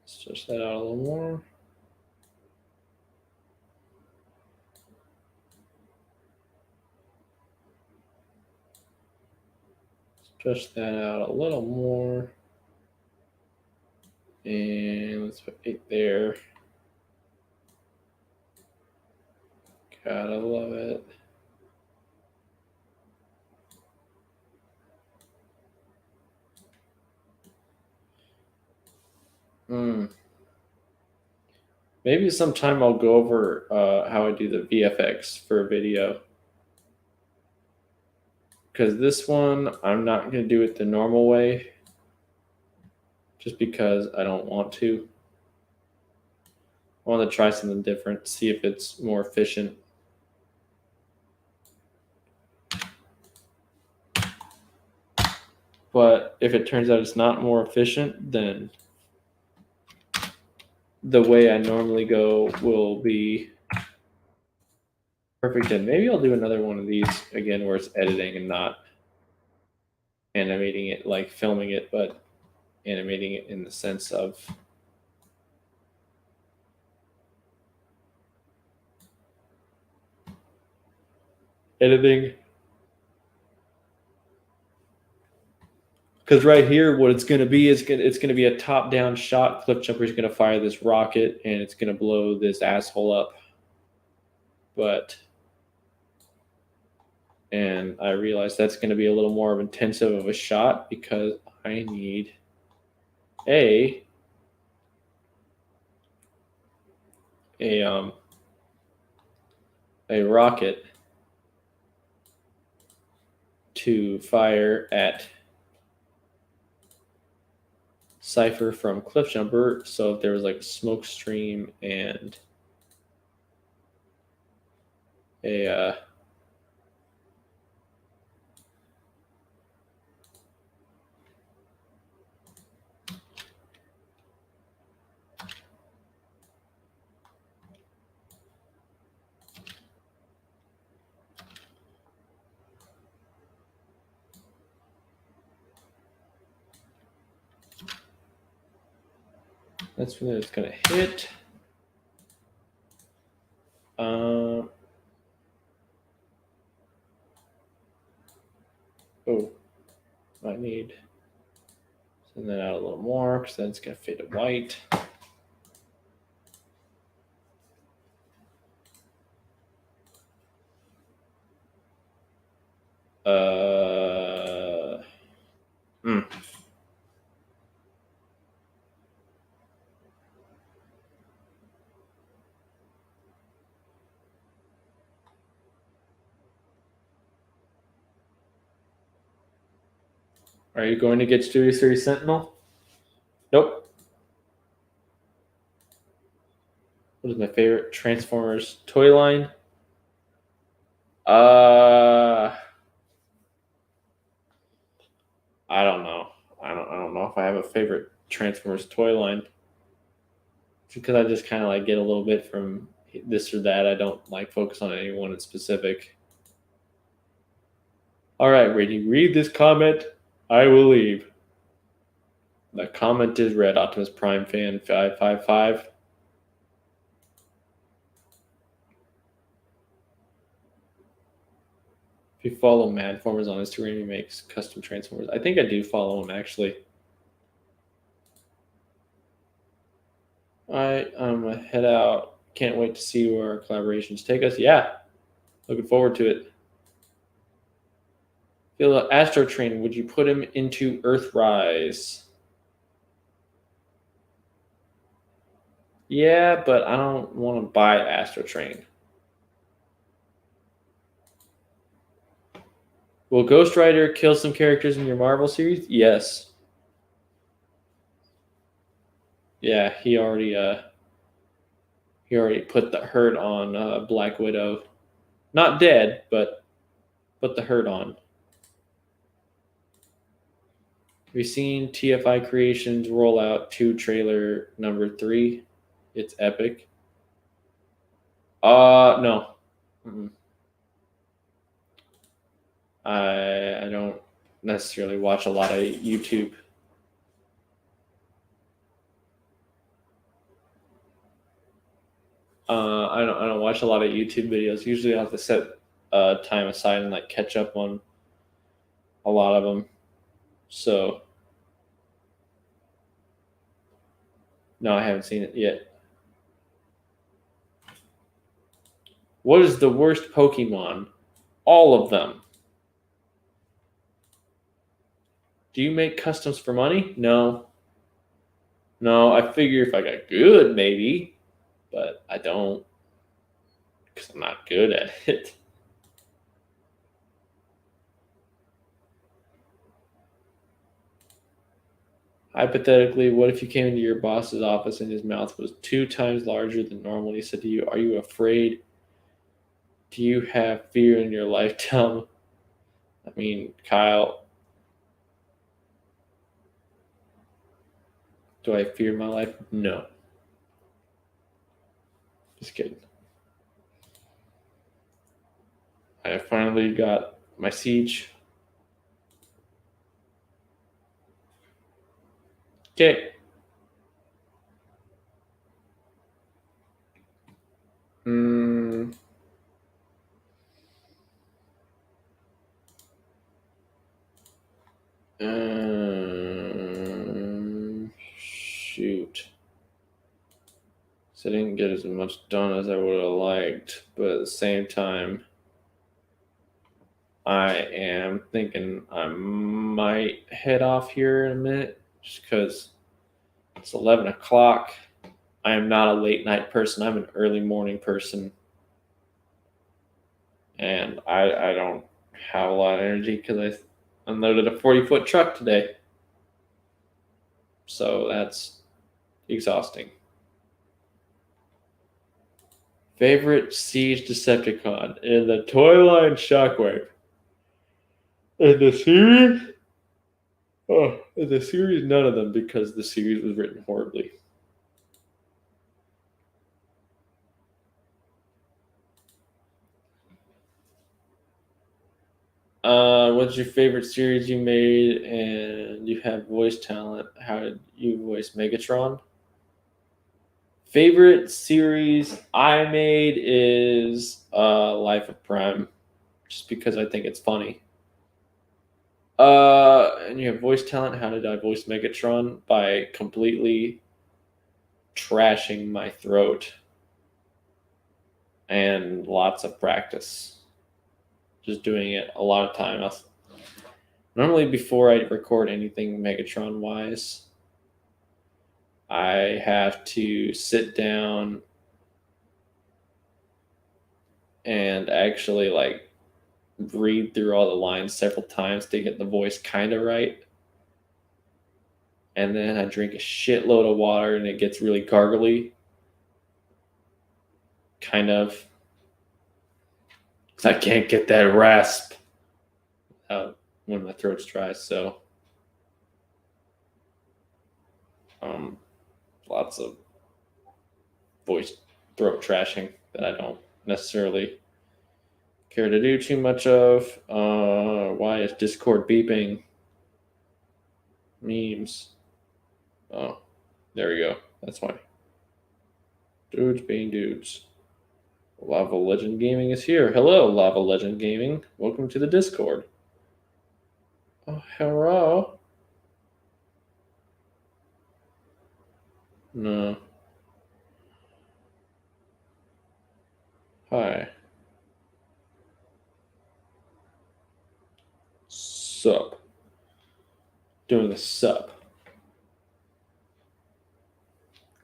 Stretch that out a little more. stretch that out a little more. And let's put 8 there. Gotta love it. Maybe sometime I'll go over how I do the VFX for a video. Because this one, I'm not going to do it the normal way. Just because I don't want to. I want to try something different, see if it's more efficient. But if it turns out it's not more efficient, then the way I normally go will be perfect. And maybe I'll do another one of these again where it's editing and not animating it, like filming it, but animating it in the sense of editing. Because right here, what it's going to be is it's going to be a top-down shot. Cliffjumper is going to fire this rocket, and it's going to blow this asshole up. And I realize that's going to be a little more intensive of a shot because I need a rocket to fire at Cypher from Cliffjumper. So if there was like a smoke stream and a that's when it's going to hit. I need to send that out a little more because then it's going to fade to white. Are you going to get Studio Series Sentinel? Nope. What is my favorite Transformers toy line? I don't know. I don't know if I have a favorite Transformers toy line. It's because I just kind of like get a little bit from this or that. I don't like focus on anyone in specific. All right, Brady, read this comment. I will leave. The comment is read. Optimus Prime fan 555. If you follow Madformers on Instagram, he makes custom Transformers. I think I do follow him, actually. All right, I'm going to head out. Can't wait to see where our collaborations take us. Yeah, looking forward to it. Feel Astro Train, would you put him into Earthrise? Yeah, but I don't want to buy Astro Train. Will Ghost Rider kill some characters in your Marvel series? Yes. Yeah, he already put the hurt on Black Widow. Not dead, but put the hurt on. Have you seen TFI Creations Rollout 2 trailer number 3? It's epic. No. I don't necessarily watch a lot of YouTube. I don't watch a lot of YouTube videos. Usually I have to set time aside and like catch up on a lot of them. So, no, I haven't seen it yet. What is the worst Pokemon? All of them. Do you make customs for money? No. No, I figure if I got good, maybe. But I don't. Because I'm not good at it. Hypothetically, what if you came into your boss's office and his mouth was 2 times larger than normal? And he said to you, "Are you afraid? Do you have fear in your life?" Tell him. I mean, Kyle, do I fear my life? No. Just kidding. I finally got my siege. Okay. Shoot. So I didn't get as much done as I would have liked, but at the same time, I am thinking I might head off here in a minute just because it's 11 o'clock. I am not a late night person. I'm an early morning person. And I don't have a lot of energy because I unloaded a 40-foot truck today. So that's exhausting. Favorite Siege Decepticon in the toy line Shockwave. In the series? Oh, in the series, none of them because the series was written horribly. What's your favorite series you made and you have voice talent? How did you voice Megatron? Favorite series I made is Life of Prime, just because I think it's funny. And you have voice talent. How did I voice Megatron? By completely trashing my throat and lots of practice. Just doing it a lot of time. Normally, before I record anything Megatron wise, I have to sit down and actually read through all the lines several times to get the voice kind of right. And then I drink a shitload of water and it gets really gargly. Kind of. Because I can't get that rasp out when my throat's dry. So, lots of voice throat trashing that I don't necessarily care to do too much of. Why is Discord beeping? Memes. Oh, there we go. That's why. Dudes being dudes. Lava Legend Gaming is here. Hello, Lava Legend Gaming. Welcome to the Discord. Oh, hello. No. Hi. Sup. Doing a sup.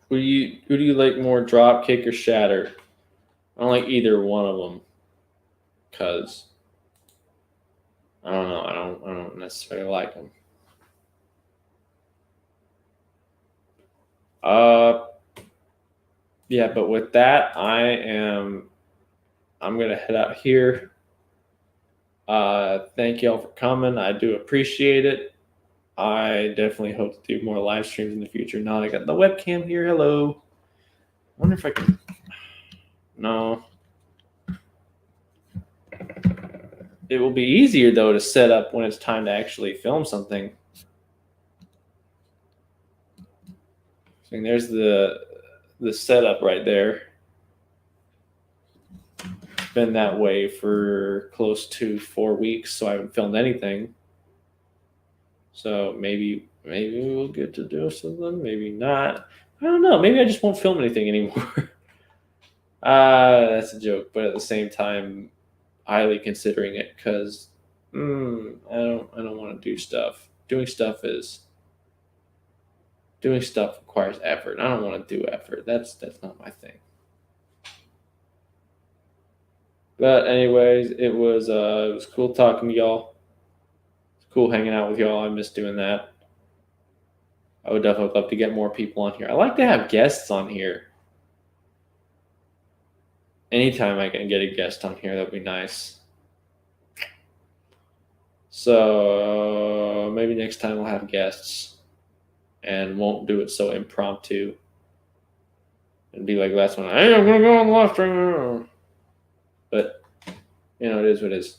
Who do you like more, drop kick or shatter? I don't like either one of them, cause I don't know. I don't necessarily like them. Yeah, but with that, I'm gonna head out here. Thank y'all for coming. I do appreciate it. I definitely hope to do more live streams in the future. Now I got the webcam here. Hello. Wonder if I can. No. It will be easier though to set up when it's time to actually film something. So there's the setup right there. It's been that way for close to 4 weeks, so I haven't filmed anything. So maybe we'll get to do something. Maybe not. I don't know. Maybe I just won't film anything anymore. That's a joke, but at the same time, highly considering it because I don't want to do stuff. Doing stuff requires effort. I don't want to do effort. That's not my thing. But anyways, it was cool talking to y'all. It's cool hanging out with y'all. I miss doing that. I would definitely love to get more people on here. I like to have guests on here. Anytime I can get a guest on here, that'd be nice. So maybe next time we'll have guests and won't do it so impromptu and be like last one. Hey, I'm gonna go on the live stream. But it is what it is.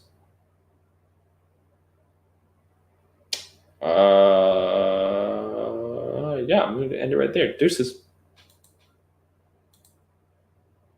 Yeah, I'm gonna end it right there. Deuces.